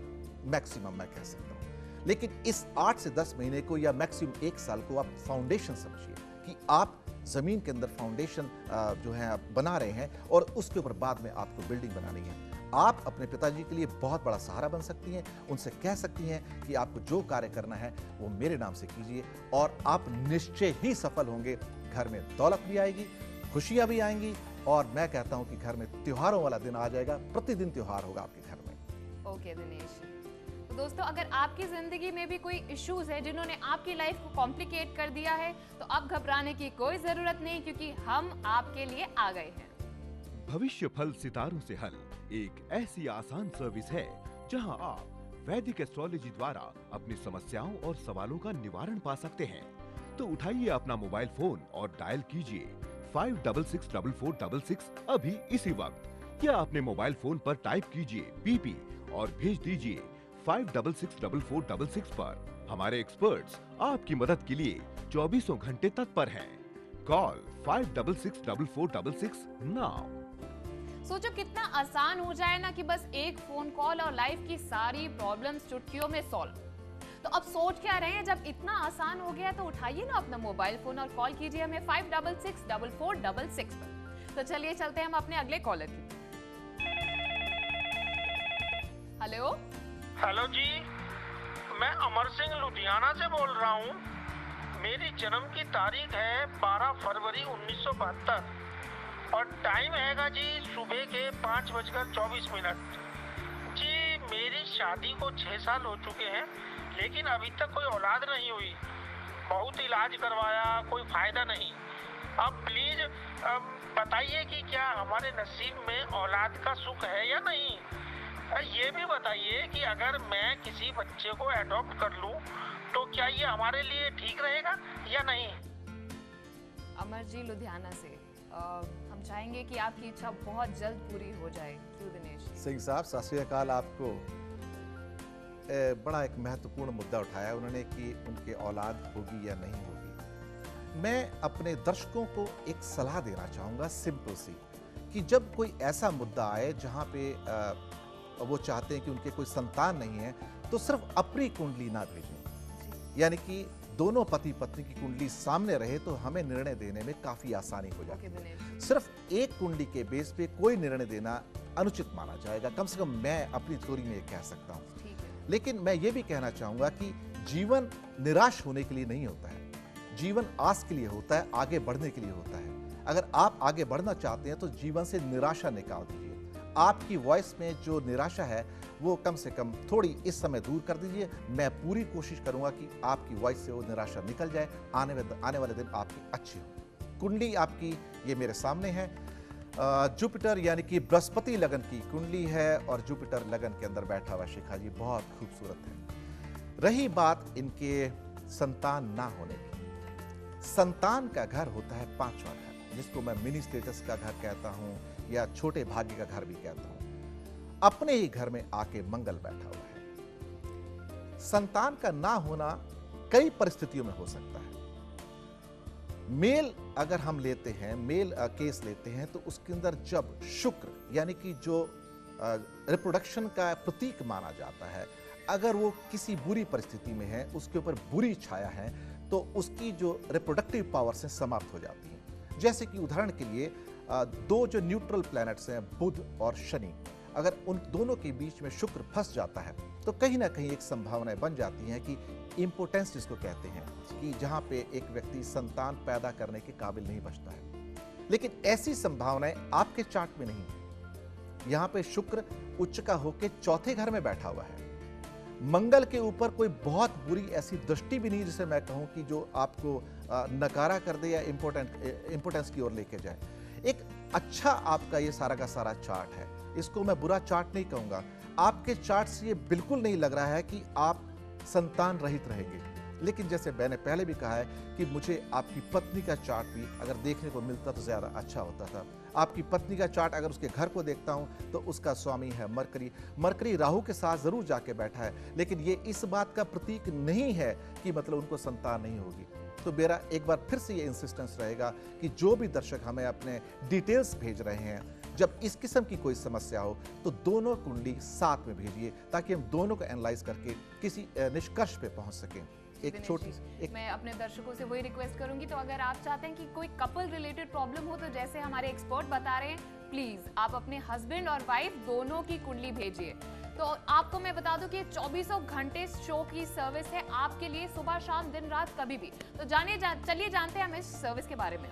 मैक्सिमम मैं कह सकता हूं। लेकिन इस 8 से 10 महीने को या मैक्सिमम 1 साल को आप फाउंडेशन समझिए कि आप जमीन के अंदर फाउंडेशन जो है आप बना रहे हैं, और उसके ऊपर बाद में आपको बिल्डिंग बनानी है। आप अपने पिताजी के लिए बहुत बड़ा सहारा बन सकती हैं। उनसे कह सकती हैं कि आपको जो कार्य करना है वो मेरे नाम से कीजिए, और आप निश्चय ही सफल होंगे। घर में दौलत भी आएगी, खुशियां भी आएंगी, और मैं कहता हूं कि घर में त्योहारों वाला दिन आ जाएगा। प्रतिदिन त्योहार होगा आपके घर में। ओके दिनेश, तो दोस्तों अगर आपकी जिंदगी में भी कोई इश्यूज है जिन्होंने आपकी लाइफ को कॉम्प्लिकेट कर दिया है, तो अब घबराने की कोई जरूरत नहीं, क्योंकि हम आपके लिए आ गए हैं। भविष्य फल सितारों से हल एक ऐसी आसान सर्विस है जहां आप वैदिक एस्ट्रोलॉजी द्वारा अपनी समस्याओं और सवालों का निवारण पा सकते हैं। तो उठाइए अपना मोबाइल फोन और डायल कीजिए 5664466 अभी इसी वक्त, या अपने मोबाइल फोन पर टाइप कीजिए BP और भेज दीजिए 5664466 पर। हमारे एक्सपर्ट्स आपकी मदद के लिए 24 घंटे तत्पर हैं। Call 5664466 now. सोचो कितना आसान हो जाए ना कि बस एक फोन कॉल और लाइफ की सारी प्रॉब्लम्स चुटकियों में सॉल्व। तो अब सोच क्या रहे हैं, जब इतना आसान हो गया तो उठाइए ना अपना मोबाइल फोन और कॉल कीजिए हमें 5664466 पर। तो चलिए चलते हैं हम अपने अगले कॉलर की। हेलो हेलो जी, मैं अमर सिंह लुधियाना से बोल रहा हूँ। मेरी जन्म की तारीख है 12 फरवरी 1972 और टाइम हैगा जी सुबह के 5:24। जी मेरी शादी को 6 साल हो चुके हैं, लेकिन अभी तक कोई औलाद नहीं हुई। बहुत इलाज करवाया, कोई फायदा नहीं। अब प्लीज बताइए कि क्या हमारे नसीब में औलाद का सुख है या नहीं। ये भी बताइए कि अगर मैं किसी बच्चे को एडॉप्ट कर लूं तो क्या ये हमारे लिए ठीक रहेगा या नहीं। अमर जी लुधियाना से, हम चाहेंगे कि आपकी इच्छा बहुत जल्द पूरी हो जाए। क्यों दिनेश सिंह साहब, सत श्री अकाल। आपको बड़ा एक महत्वपूर्ण मुद्दा उठाया उन्होंने कि उनके औलाद होगी या नहीं होगी। मैं अपने दर्शकों को एक सलाह देना चाहूँगा सिंपल सी, कि जब कोई ऐसा मुद्दा आए जहाँ पे वो चाहते हैं कि उनके कोई संतान नहीं है, तो सिर्फ अपनी कुंडली ना भेजें। यानी कि दोनों पति पत्नी की कुंडली सामने रहे तो हमें निर्णय देने में काफी आसानी हो जाती है। सिर्फ एक कुंडली के बेस पे कोई निर्णय देना अनुचित माना जाएगा, कम से कम मैं अपनी थ्योरी में कह सकता हूँ। लेकिन मैं ये भी कहना चाहूंगा कि जीवन निराश होने के लिए नहीं होता है, जीवन आस के लिए होता है, आगे बढ़ने के लिए होता है। अगर आप आगे बढ़ना चाहते हैं तो जीवन से निराशा निकाल दीजिए। आपकी वॉइस में जो निराशा है वो कम से कम थोड़ी इस समय दूर कर दीजिए। मैं पूरी कोशिश करूंगा कि आपकी वॉइस से वो निराशा निकल जाए, आने वाले दिन आपकी अच्छी हो। कुंडली आपकी ये मेरे सामने है। जुपिटर यानी कि बृहस्पति लगन की कुंडली है, और जुपिटर लगन के अंदर बैठा हुआ शिखा जी बहुत खूबसूरत है। रही बात इनके संतान ना होने की, संतान का घर होता है 5वां घर, जिसको मैं मिनी स्टेटस का घर कहता हूं या छोटे भाग्य का घर भी कहता हूं। अपने ही घर में आके मंगल बैठा हुआ है। संतान का ना होना कई परिस्थितियों में हो सकता है। मेल अगर हम लेते हैं, मेल केस लेते हैं, तो उसके अंदर जब शुक्र यानी कि जो रिप्रोडक्शन का प्रतीक माना जाता है, अगर वो किसी बुरी परिस्थिति में है, उसके ऊपर बुरी छाया है, तो उसकी जो रिप्रोडक्टिव पावर से समाप्त हो जाती है। जैसे कि उदाहरण के लिए दो जो न्यूट्रल प्लैनेट्स हैं, बुध और शनि, अगर उन दोनों के बीच में शुक्र फंस जाता है तो कहीं ना कहीं एक संभावना बन जाती है कि इम्पोटेंस जिसको कहते हैं, कि जहाँ पे एक व्यक्ति संतान पैदा करने के काबिल नहीं बचता है। लेकिन ऐसी संभावनाएं आपके चार्ट में नहीं। यहाँ पे शुक्र उच्च का होके चौथे घर में बैठा हुआ है। मंगल के ऊपर कोई बहुत बुरी ऐसी दृष्टि भी नहीं जिसे मैं कहूँ कि जो आपको नकारा कर दे या इम्पोर्टेंस की ओर लेके जाए। एक अच्छा आपका ये सारा का सारा चार्ट है, इसको मैं बुरा चार्ट नहीं कहूँगा। आपके चार्ट से ये बिल्कुल नहीं लग रहा है कि आप संतान रहित रहेंगे। लेकिन जैसे मैंने पहले भी कहा है कि मुझे आपकी पत्नी का चार्ट भी अगर देखने को मिलता तो ज़्यादा अच्छा होता था। आपकी पत्नी का चार्ट अगर उसके घर को देखता हूं तो उसका स्वामी है मरकरी। मरकरी राहु के साथ ज़रूर जाके बैठा है, लेकिन ये इस बात का प्रतीक नहीं है कि मतलब उनको संतान नहीं होगी। तो मेरा एक बार फिर से ये इंसिस्टेंस रहेगा कि जो भी दर्शक हमें अपने डिटेल्स भेज रहे हैं, जब इस किस्म की कोई समस्या हो तो दोनों कुंडली साथ में भेजिए, ताकि हम दोनों को एनालाइज करके किसी निष्कर्ष पे पहुंच सकें। एक छोटी मैं अपने दर्शकों से वही रिक्वेस्ट करूंगी, तो अगर आप चाहते हैं कि कोई कपल रिलेटेड प्रॉब्लम हो, तो जैसे हमारे एक्सपर्ट बता रहे हैं, प्लीज आप अपने हस्बैंड और वाइफ दोनों की कुंडली भेजिए। तो आपको मैं बता दूं कि 24 घंटे शो की सर्विस है आपके लिए, सुबह शाम दिन रात कभी भी। तो चलिए जानते हैं हम इस सर्विस के बारे में।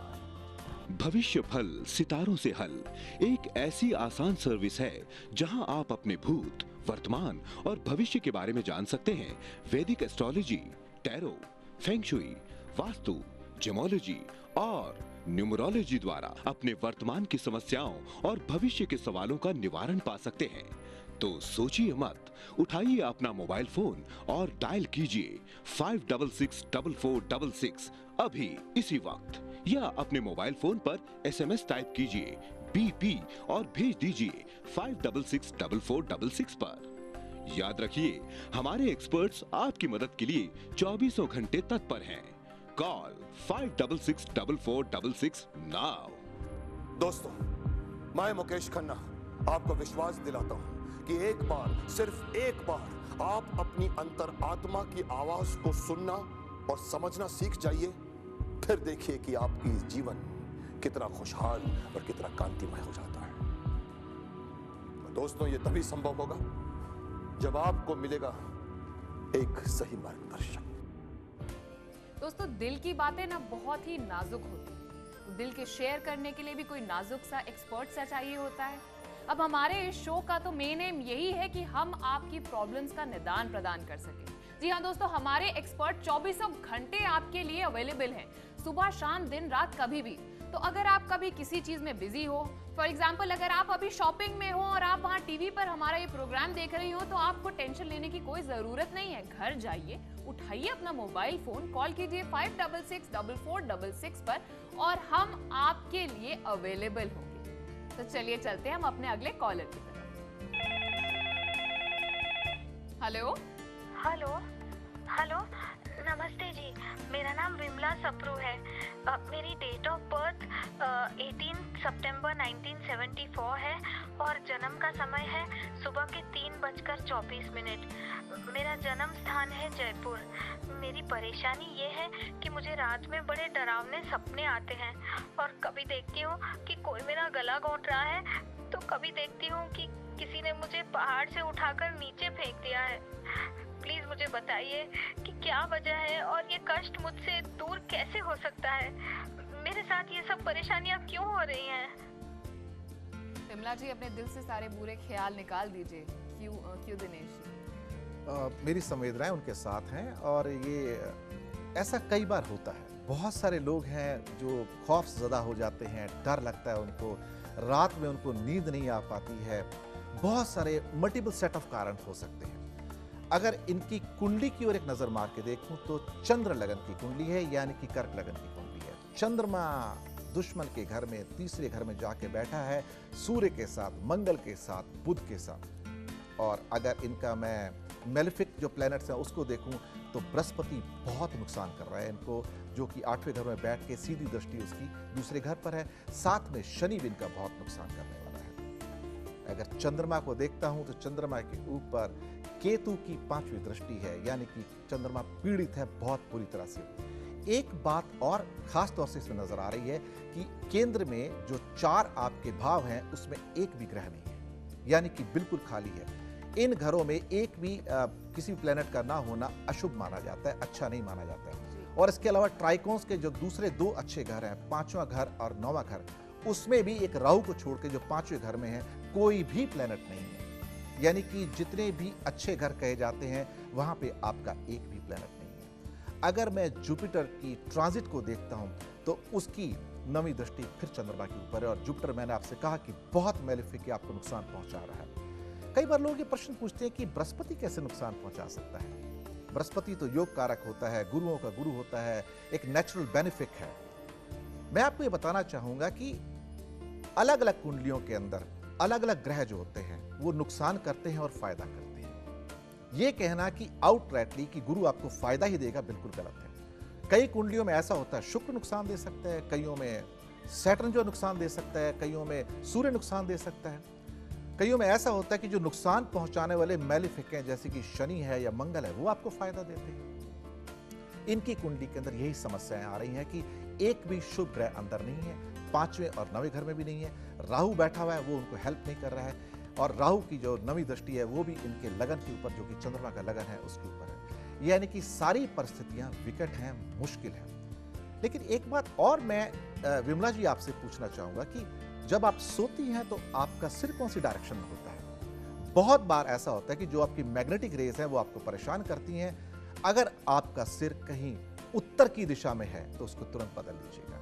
भविष्य फल सितारों से हल एक ऐसी आसान सर्विस है जहां आप अपने भूत, वर्तमान और भविष्य के बारे में जान सकते हैं। वैदिक astrology, tarot, feng shui, Vastu, gemology और न्यूमरोलॉजी द्वारा अपने वर्तमान की समस्याओं और भविष्य के सवालों का निवारण पा सकते हैं। तो सोचिए मत, उठाइए अपना मोबाइल फोन और डायल कीजिए 5664466 अभी इसी वक्त, या अपने मोबाइल फोन पर SMS टाइप कीजिए BP और भेज दीजिए 5664466 पर। याद रखिए, हमारे एक्सपर्ट्स आपकी मदद के लिए 24 घंटे तत्पर हैं। Call 5664466 now. दोस्तों, मैं मुकेश खन्ना आपको विश्वास दिलाता हूं कि एक बार, सिर्फ एक बार आप अपनी अंतर आत्मा की आवाज को सुनना और समझना सीख जाइए, फिर देखिए कि आपकी जीवन कितना खुशहाल और कितना कांतिमय हो जाता है। दोस्तों, ये तभी संभव होगा जब आपको मिलेगा एक सही मार्गदर्शक। दोस्तों, दिल की बातें ना बहुत ही नाजुक होती है, तो दिल के शेयर करने के लिए भी कोई नाजुक सा एक्सपर्ट सा चाहिए होता है। अब हमारे इस शो का तो मेन एम यही है कि हम आपकी प्रॉब्लम्स का निदान प्रदान कर सकें। जी हाँ दोस्तों, हमारे एक्सपर्ट 24 घंटे आपके लिए अवेलेबल हैं, सुबह शाम दिन रात कभी भी। तो अगर आप कभी किसी चीज में बिजी हो, फॉर एग्जाम्पल अगर आप अभी शॉपिंग में हो और आप वहाँ टीवी पर हमारा ये प्रोग्राम देख रही हो, तो आपको टेंशन लेने की कोई जरूरत नहीं है। घर जाइए, उठाइए अपना मोबाइल फोन, कॉल कीजिए 5664466 पर और हम आपके लिए अवेलेबल होंगे। तो चलिए चलते हैं हम अपने अगले कॉलर की तरफ। हेलो हेलो हेलो, नमस्ते जी, मेरा नाम विमला सप्रू है। मेरी डेट ऑफ बर्थ 18 सितंबर 1974 है और जन्म का समय है सुबह के 3:24। मेरा जन्म स्थान है जयपुर। मेरी परेशानी ये है कि मुझे रात में बड़े डरावने सपने आते हैं और कभी देखती हूँ कि कोई मेरा गला घोंट रहा है, तो कभी देखती हूँ कि किसी ने मुझे पहाड़ से उठाकर नीचे फेंक दिया है। प्लीज मुझे बताइए कि क्या वजह है और ये कष्ट मुझसे दूर कैसे हो सकता है। मेरे साथ ये सब परेशानियां क्यों हो रही हैं? विमला जी, अपने दिल से सारे बुरे ख्याल निकाल दीजिए। क्यों दिनेश जी? मेरी संवेदनाएं उनके साथ हैं और ये ऐसा कई बार होता है। बहुत सारे लोग हैं जो खौफज़दा हो जाते हैं, डर लगता है उनको, रात में उनको नींद नहीं आ पाती है। बहुत सारे मल्टीपल सेट ऑफ कारण हो सकते हैं। अगर इनकी कुंडली की ओर एक नज़र मार के देखूं तो चंद्र लगन की कुंडली है, यानी कि कर्क लगन की कुंडली है। चंद्रमा दुश्मन के घर में, तीसरे घर में जाके बैठा है, सूर्य के साथ, मंगल के साथ, बुध के साथ। और अगर इनका मैं मेलेफिक जो प्लैनेट्स हैं उसको देखूं तो बृहस्पति बहुत नुकसान कर रहा है इनको, जो कि 8वें घर में बैठ के सीधी दृष्टि उसकी दूसरे घर पर है। साथ में शनि भी इनका बहुत नुकसान करने वाला है। अगर चंद्रमा को देखता हूं तो चंद्रमा के ऊपर केतु की 5वीं दृष्टि है, यानी कि चंद्रमा पीड़ित है बहुत बुरी तरह से। एक बात और खास तौर से इसमें नजर आ रही है कि केंद्र में जो 4 आपके भाव हैं उसमें एक भी ग्रह नहीं है, यानी कि बिल्कुल खाली है। इन घरों में एक भी किसी प्लेनेट का ना होना अशुभ माना जाता है, अच्छा नहीं माना जाता है। और इसके अलावा ट्राइकोन्स के जो दूसरे 2 अच्छे घर हैं, 5वां घर और 9वां घर, उसमें भी एक राहु को छोड़ के जो 5वें घर में है कोई भी प्लेनेट नहीं है। यानी कि जितने भी अच्छे घर कहे जाते हैं वहां पे आपका एक भी प्लेनेट नहीं है। अगर मैं जुपिटर की ट्रांजिट को देखता हूं तो उसकी 9वीं दृष्टि फिर चंद्रमा के ऊपर है, और जुपिटर मैंने आपसे कहा कि बहुत मैलेफिक है, आपको नुकसान पहुंचा रहा है। कई बार लोग ये प्रश्न पूछते हैं कि बृहस्पति कैसे नुकसान पहुंचा सकता है। बृहस्पति तो योग कारक होता है, गुरुओं का गुरु होता है, एक नेचुरल बेनिफिक है। मैं आपको ये बताना चाहूंगा कि अलग अलग कुंडलियों के अंदर अलग अलग ग्रह जो होते हैं वो नुकसान करते हैं और फायदा करते हैं। ये कहना कि आउटराइटली कि गुरु आपको फायदा ही देगा, बिल्कुल गलत है। कई कुंडलियों में ऐसा होता है शुक्र नुकसान दे सकता है, कईयों में सैटर्न जो नुकसान दे सकता है, कईयों में सूर्य नुकसान दे सकता है, कईयों में ऐसा होता है कि जो नुकसान पहुंचाने वाले मैलिफिक हैं जैसे कि शनि है या मंगल है वो आपको फायदा देते हैं। इनकी कुंडली के अंदर यही समस्याएं आ रही हैं कि एक भी शुभ ग्रह अंदर नहीं है, 5वें और 9वें घर में भी नहीं है। राहु बैठा हुआ है, वो उनको हेल्प नहीं कर रहा है, और राहु की जो 9वीं दृष्टि है वो भी इनके लगन के ऊपर, जो कि चंद्रमा का लगन है उसके ऊपर है। यानी कि सारी परिस्थितियां विकट हैं, मुश्किल है। लेकिन एक बात और मैं विमला जी आपसे पूछना चाहूंगा कि जब आप सोती हैं तो आपका सिर कौन सी डायरेक्शन में होता है? बहुत बार ऐसा होता है कि जो आपकी मैग्नेटिक रेज है वो आपको परेशान करती हैं। अगर आपका सिर कहीं उत्तर की दिशा में है तो उसको तुरंत बदल लीजिएगा।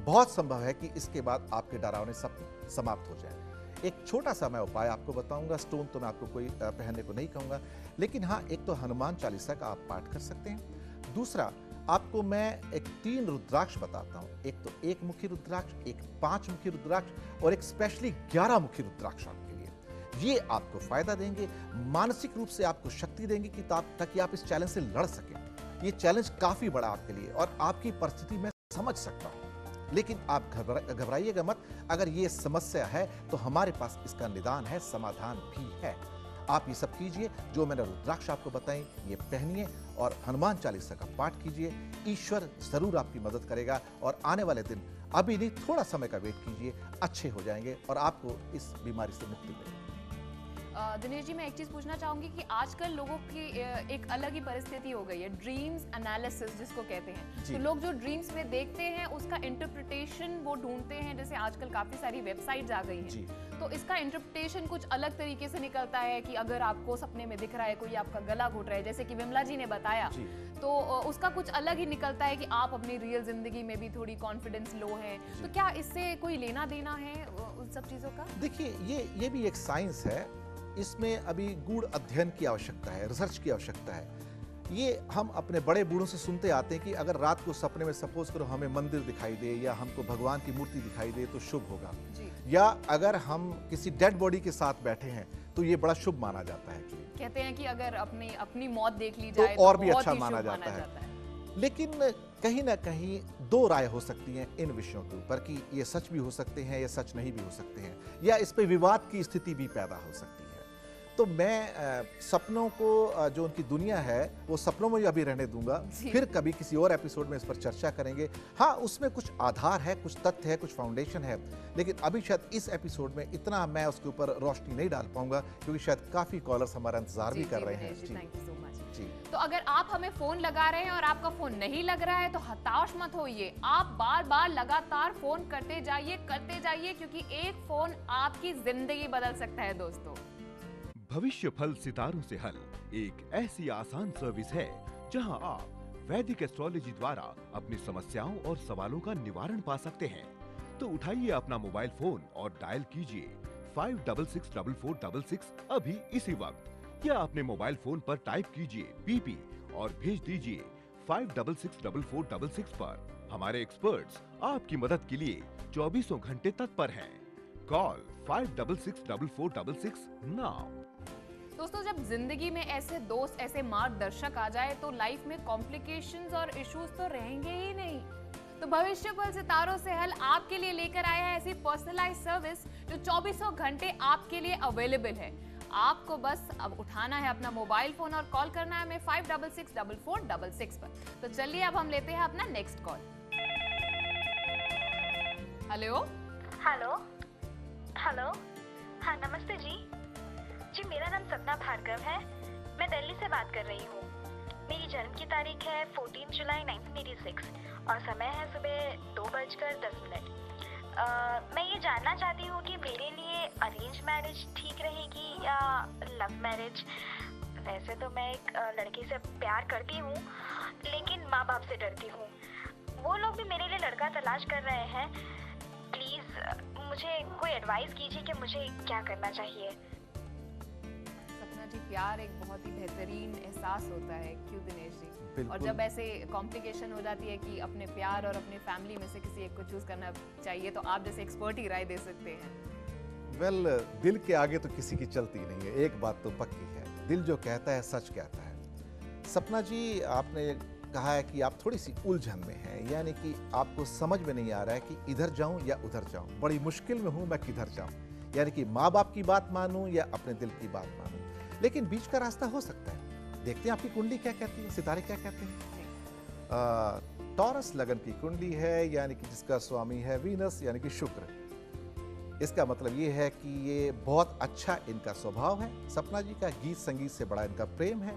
बहुत संभव है कि इसके बाद आपके डरावने सपने समाप्त हो जाए। एक छोटा सा मैं उपाय आपको बताऊंगा। स्टोन तो मैं आपको कोई पहनने को नहीं कहूंगा, लेकिन हाँ, एक तो हनुमान चालीसा का आप पाठ कर सकते हैं। दूसरा, आपको मैं एक 3 रुद्राक्ष बताता हूं। एक तो 1 मुखी रुद्राक्ष, एक 5 मुखी रुद्राक्ष और एक स्पेशली 11 मुखी रुद्राक्ष आपके लिए। ये आपको फायदा देंगे, मानसिक रूप से आपको शक्ति देंगे कि ताकि आप इस चैलेंज से लड़ सकें। ये चैलेंज काफी बड़ा आपके लिए, और आपकी परिस्थिति मैं समझ सकता हूं, लेकिन आप घबराइएगा मत। अगर ये समस्या है तो हमारे पास इसका निदान है, समाधान भी है। आप ये सब कीजिए, जो मैंने रुद्राक्ष आपको बताई ये पहनिए और हनुमान चालीसा का पाठ कीजिए। ईश्वर जरूर आपकी मदद करेगा, और आने वाले दिन, अभी नहीं, थोड़ा समय का वेट कीजिए, अच्छे हो जाएंगे और आपको इस बीमारी से मुक्ति मिलेगी। दिनेश जी, मैं एक चीज पूछना चाहूंगी कि आजकल लोगों की एक अलग ही परिस्थिति हो गई है, ड्रीम्स एनालिसिस जिसको कहते हैं। तो लोग जो ड्रीम्स में देखते हैं उसका इंटरप्रिटेशन वो ढूंढते हैं। जैसे आजकल काफी सारी वेबसाइट्स आ गई हैं, तो इसका इंटरप्रिटेशन कुछ अलग तरीके से निकलता है कि अगर आपको सपने में दिख रहा है कोई आपका गला घोट रहा है, जैसे कि विमला जी ने बताया, तो उसका कुछ अलग ही निकलता है कि आप अपनी रियल जिंदगी में भी थोड़ी कॉन्फिडेंस लो है। तो क्या इससे कोई लेना देना है उन सब चीजों का? देखिए, ये भी एक साइंस है। इसमें अभी गूढ़ अध्ययन की आवश्यकता है, रिसर्च की आवश्यकता है। ये हम अपने बड़े बूढ़ों से सुनते आते हैं कि अगर रात को सपने में सपोज करो हमें मंदिर दिखाई दे या हमको भगवान की मूर्ति दिखाई दे तो शुभ होगा, या अगर हम किसी डेड बॉडी के साथ बैठे हैं तो ये बड़ा शुभ माना जाता है। कहते हैं कि अगर अपनी मौत देख ली तो जाए और भी अच्छा माना जाता है। लेकिन कहीं ना कहीं 2 राय हो सकती हैं इन विषयों के ऊपर कि ये सच भी हो सकते हैं या सच नहीं भी हो सकते हैं, या इस पे विवाद की स्थिति भी पैदा हो सकती है। तो मैं सपनों को, जो उनकी दुनिया है वो सपनों में अभी रहने दूंगा, फिर कभी किसी और एपिसोड में इस पर चर्चा करेंगे। हाँ, उसमें कुछ आधार है, कुछ तथ्य है, कुछ फाउंडेशन है, लेकिन अभी शायद इस एपिसोड में इतना मैं उसके ऊपर रोशनी नहीं डाल पाऊंगा, क्योंकि शायद काफी कॉलर्स हमारा इंतजार भी कर रहे हैं। Thank you so much. तो अगर आप हमें फोन लगा रहे हैं और आपका फोन नहीं लग रहा है तो हताश मत होइए, आप बार बार लगातार फोन करते जाइए, क्योंकि एक फोन आपकी जिंदगी बदल सकता है दोस्तों। भविष्य फल सितारों से हल एक ऐसी आसान सर्विस है जहां आप वैदिक एस्ट्रोलॉजी द्वारा अपनी समस्याओं और सवालों का निवारण पा सकते हैं। तो उठाइए अपना मोबाइल फोन और डायल कीजिए 5664466 अभी इसी वक्त, या अपने मोबाइल फोन पर टाइप कीजिए PP और भेज दीजिए 5664466 पर। हमारे एक्सपर्ट्स आपकी मदद के लिए 24 घंटे तत्पर हैं। Call 5664466 now. दोस्तों, जब जिंदगी में ऐसे दोस्त, ऐसे मार्गदर्शक आ जाए तो लाइफ में कॉम्प्लिकेशंस और इश्यूज तो रहेंगे ही नहीं। तो भविष्य पल सितारों से हल आपके लिए लेकर आया है ऐसी पर्सनलाइज सर्विस जो 24 घंटे आपके लिए अवेलेबल है। आपको बस अब उठाना है अपना मोबाइल फोन और कॉल करना है हमें 566446 पर। तो चलिए अब हम लेते हैं अपना next call. Hello hello hello, हाँ नमस्ते जी। जी मेरा नाम सपना भार्गव है, मैं दिल्ली से बात कर रही हूँ। मेरी जन्म की तारीख है 14 जुलाई 1986 और समय है सुबह 2:10। मैं ये जानना चाहती हूँ कि मेरे लिए अरेंज मैरिज ठीक रहेगी या लव मैरिज। वैसे तो मैं एक लड़के से प्यार करती हूँ, लेकिन माँ बाप से डरती हूँ। वो लोग भी मेरे लिए लड़का तलाश कर रहे हैं। प्लीज़ मुझे कोई एडवाइस कीजिए कि मुझे क्या करना चाहिए। सपना जी, प्यार एक बहुत ही बेहतरीन एहसास होता है, क्यों दिनेश जी? बिल्कुल। और जब ऐसे कॉम्प्लिकेशन हो जाती है कि अपने प्यार और अपने फैमिली में से किसी एक को चूज करना चाहिए, तो आप जैसे एक्सपर्ट ही राय दे सकते हैं। वेल, दिल के आगे तो किसी की चलती नहीं है, एक बात तो पक्की है, दिल जो कहता है सच कहता है। सपना जी, आपने कहा है कि आप थोड़ी सी उलझन में हैं, यानी कि आपको समझ में नहीं आ रहा है कि इधर जाऊं या उधर जाऊं, बड़ी मुश्किल में हूं मैं किधर जाऊं, यानी कि माँ बाप की बात मानूं या अपने दिल की बात मानूं, लेकिन बीच का रास्ता हो सकता है। देखते हैं आपकी कुंडली क्या कहती है, सितारे क्या कहते हैं। टॉरस लगन की कुंडली है, यानी कि जिसका स्वामी है वीनस यानी कि शुक्र। इसका मतलब ये है कि ये बहुत अच्छा इनका स्वभाव है। सपना जी का गीत संगीत से बड़ा इनका प्रेम है,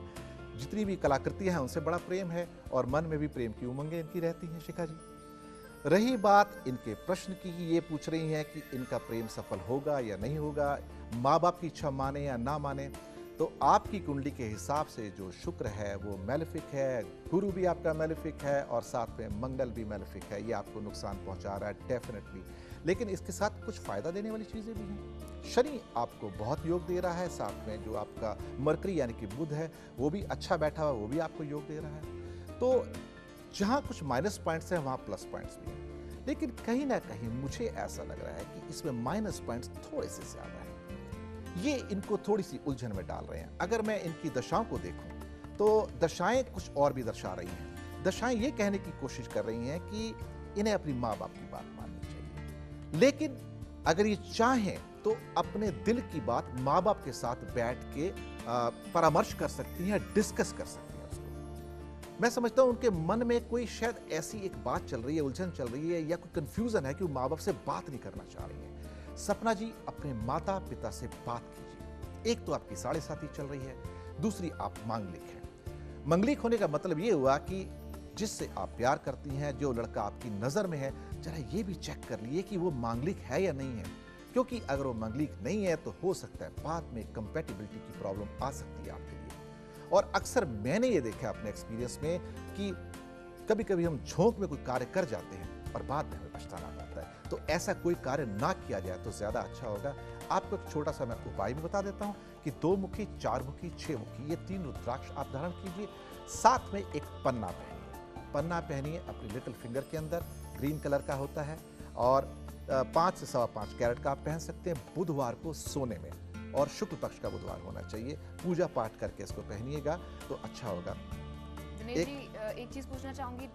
जितनी भी कलाकृतियां हैं उनसे बड़ा प्रेम है, और मन में भी प्रेम की उमंगें इनकी रहती हैं। शिखा जी, रही बात इनके प्रश्न की, ये पूछ रही हैं कि इनका प्रेम सफल होगा या नहीं होगा, माँ बाप की इच्छा माने या ना माने, तो आपकी कुंडली के हिसाब से जो शुक्र है वो मैलेफिक है, गुरु भी आपका मैलेफिक है, और साथ में मंगल भी मैलेफिक है। ये आपको नुकसान पहुंचा रहा है डेफिनेटली, लेकिन इसके साथ कुछ फायदा देने वाली चीजें भी हैं। शनि आपको बहुत योग दे रहा है, साथ में जो आपका मरकरी यानी कि बुध है वो भी अच्छा बैठा हुआ, वो भी आपको योग दे रहा है। तो जहाँ कुछ माइनस पॉइंट्स हैं वहाँ प्लस पॉइंट्स भी हैं, लेकिन कहीं ना कहीं मुझे ऐसा लग रहा है कि इसमें माइनस पॉइंट्स थोड़े से ज्यादा हैं। ये इनको थोड़ी सी उलझन में डाल रहे हैं। अगर मैं इनकी दशाओं को देखूं तो दशाएं कुछ और भी दर्शा रही हैं। दशाएं ये कहने की कोशिश कर रही हैं कि इन्हें अपनी माँ बाप की बात माननी चाहिए, लेकिन अगर ये चाहें तो अपने दिल की बात माँ बाप के साथ बैठ के परामर्श कर सकती हैं, डिस्कस कर सकती हैं उसको। मैं समझता हूं उनके मन में कोई शायद ऐसी एक बात चल रही है, उलझन चल रही है, या कोई कंफ्यूजन है कि वो माँ बाप से बात नहीं करना चाह रही है। सपना जी, अपने माता पिता से बात कीजिए। एक तो आपकी 7.5 चल रही है, दूसरी आप मांगलिक हैं। मांगलिक होने का मतलब ये हुआ कि जिससे आप प्यार करती हैं, जो लड़का आपकी नजर में है, जरा ये भी चेक कर लिए कि वो मांगलिक है या नहीं है, क्योंकि अगर वो मांगलिक नहीं है तो हो सकता है बाद में कंपैटिबिलिटी की प्रॉब्लम आ सकती है आपके लिए। और अक्सर मैंने ये देखा अपने एक्सपीरियंस में कि कभी कभी हम झोंक में कोई कार्य कर जाते हैं और बाद में हमें पछताना पड़ता है। तो ऐसा कोई कार्य ना किया जाए तो ज्यादा अच्छा होगा। आपको एक छोटा सा मैं उपाय भी बता देता हूं कि 2 मुखी, 4 मुखी, 6 मुखी, ये 3 रुद्राक्ष आप धारण कीजिए। साथ में एक पन्ना पहनिए। पन्ना पहनिए अपनी लिटिल फिंगर के अंदर, ग्रीन कलर का होता है, और 5 से 5.25 कैरेट का आप पहन सकते हैं। बुधवार को सोने में, और शुक्ल पक्ष का बुधवार होना चाहिए, पूजा पाठ करके इसको पहनिएगा तो अच्छा होगा। दिनेश जी, एक चीज पूछना चाहूंगी,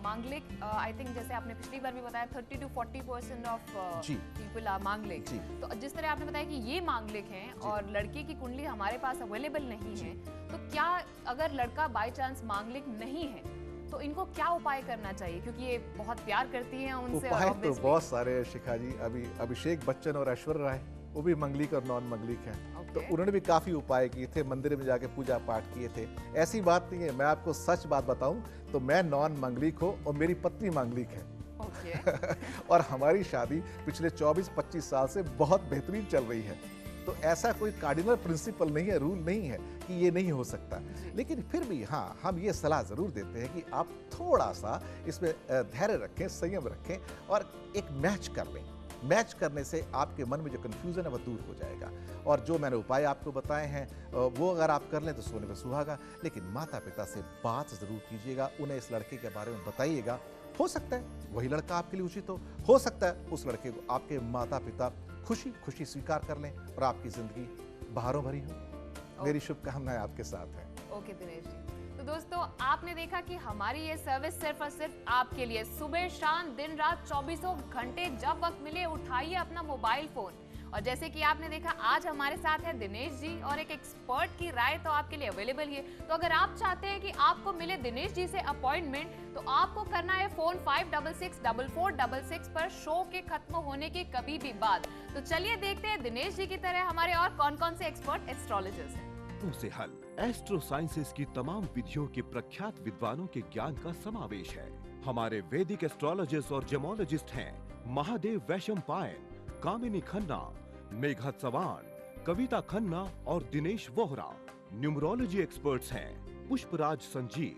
मांगलिक, आई थिंक जैसे आपने पिछली बार भी बताया 30 to 40% ऑफ पीपल आर मांगलिक। तो जिस तरह आपने बताया कि ये मांगलिक हैं और लड़के की कुंडली हमारे पास अवेलेबल नहीं है, तो क्या अगर लड़का बाय चांस मांगलिक नहीं है तो इनको क्या उपाय करना चाहिए, क्योंकि ये बहुत प्यार करती हैं उनसे? उपाय तो बहुत सारे हैं शिखा जी। अभी अभिषेक बच्चन और ऐश्वर्या राय, वो भी मंगलिक और नॉन मंगलिक हैं। तो उन्होंने भी काफी उपाय किए थे, मंदिर में जाके पूजा पाठ किए थे। ऐसी बात नहीं है, मैं आपको सच बात बताऊं तो मैं नॉन मंगलिक हूं और मेरी पत्नी मांगलिक है। और हमारी शादी पिछले 24-25 साल से बहुत बेहतरीन चल रही है। तो ऐसा कोई कार्डिनल प्रिंसिपल नहीं है, रूल नहीं है कि ये नहीं हो सकता। लेकिन फिर भी हाँ, हम ये सलाह जरूर देते हैं कि आप थोड़ा सा इसमें धैर्य रखें, संयम रखें, और एक मैच कर लें। मैच करने से आपके मन में जो कंफ्यूजन है वो दूर हो जाएगा। और जो मैंने उपाय आपको बताए हैं वो अगर आप कर लें तो सोने पे सुहागा। लेकिन माता पिता से बात जरूर कीजिएगा, उन्हें इस लड़के के बारे में बताइएगा। हो सकता है वही लड़का आपके लिए उचित हो सकता है उस लड़के को आपके माता पिता खुशी खुशी स्वीकार कर लें और आपकी जिंदगी बहारों भरी हो। मेरी शुभकामनाएं आपके साथ हैं। ओके दिनेश जी, तो दोस्तों आपने देखा कि हमारी ये सर्विस सिर्फ और सिर्फ आपके लिए, सुबह शाम दिन रात 24 घंटे जब वक्त मिले उठाइए अपना मोबाइल फोन। और जैसे कि आपने देखा आज हमारे साथ है दिनेश जी और एक एक्सपर्ट की राय तो आपके लिए अवेलेबल है। तो अगर आप चाहते हैं कि आपको मिले दिनेश जी से अपॉइंटमेंट तो आपको करना है फोन 56644466 पर शो के खत्म होने के कभी भी बाद। तो चलिए देखते हैं दिनेश जी की तरह हमारे और कौन कौन से एक्सपर्ट एस्ट्रोलॉजर्स हैं। से हल एस्ट्रो साइंसेस की तमाम विधियों के प्रख्यात विद्वानों के ज्ञान का समावेश है। हमारे वैदिक एस्ट्रोलॉजिस्ट और जेमोलॉजिस्ट हैं महादेव वैशम पायन, कामिनी खन्ना, मेघा चौहान, कविता खन्ना और दिनेश वोहरा। न्यूमरोलॉजी एक्सपर्ट्स हैं Pushpraj Sanjeev,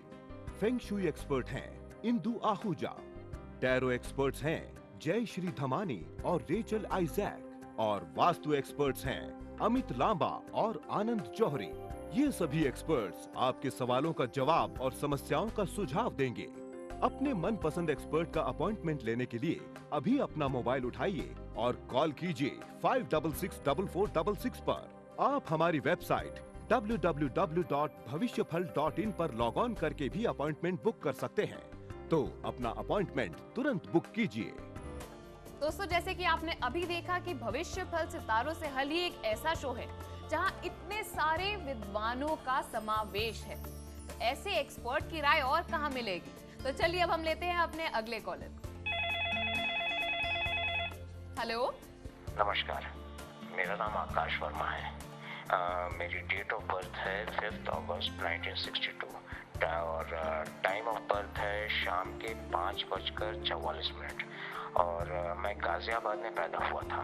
feng shui expert हैं इंदु आहूजा, टैरो एक्सपर्ट्स हैं जय श्री धमानी और रेचल आइजैक, और वास्तु एक्सपर्ट्स हैं अमित लांबा और आनंद जौहरी। ये सभी एक्सपर्ट्स आपके सवालों का जवाब और समस्याओं का सुझाव देंगे। अपने मनपसंद एक्सपर्ट का अपॉइंटमेंट लेने के लिए अभी अपना मोबाइल उठाइए और कॉल कीजिए 56644466 पर। आप हमारी वेबसाइट www.bhavishyapal.in पर लॉग ऑन करके भी अपॉइंटमेंट बुक कर सकते हैं। तो अपना अपॉइंटमेंट तुरंत बुक कीजिए। दोस्तों जैसे कि आपने अभी देखा कि भविष्य फल सितारों से हल ही एक ऐसा शो है जहां इतने सारे विद्वानों का समावेश है। तो ऐसे एक्सपर्ट की राय और कहां मिलेगी। तो चलिए अब हम लेते हैं अपने अगले कॉलर को। हेलो, नमस्कार, मेरा नाम आकाश वर्मा है। मेरी डेट ऑफ बर्थ है 5 अगस्त 1962 और टाइम ऑफ बर्थ है शाम के 5:44 और मैं गाजियाबाद में पैदा हुआ था।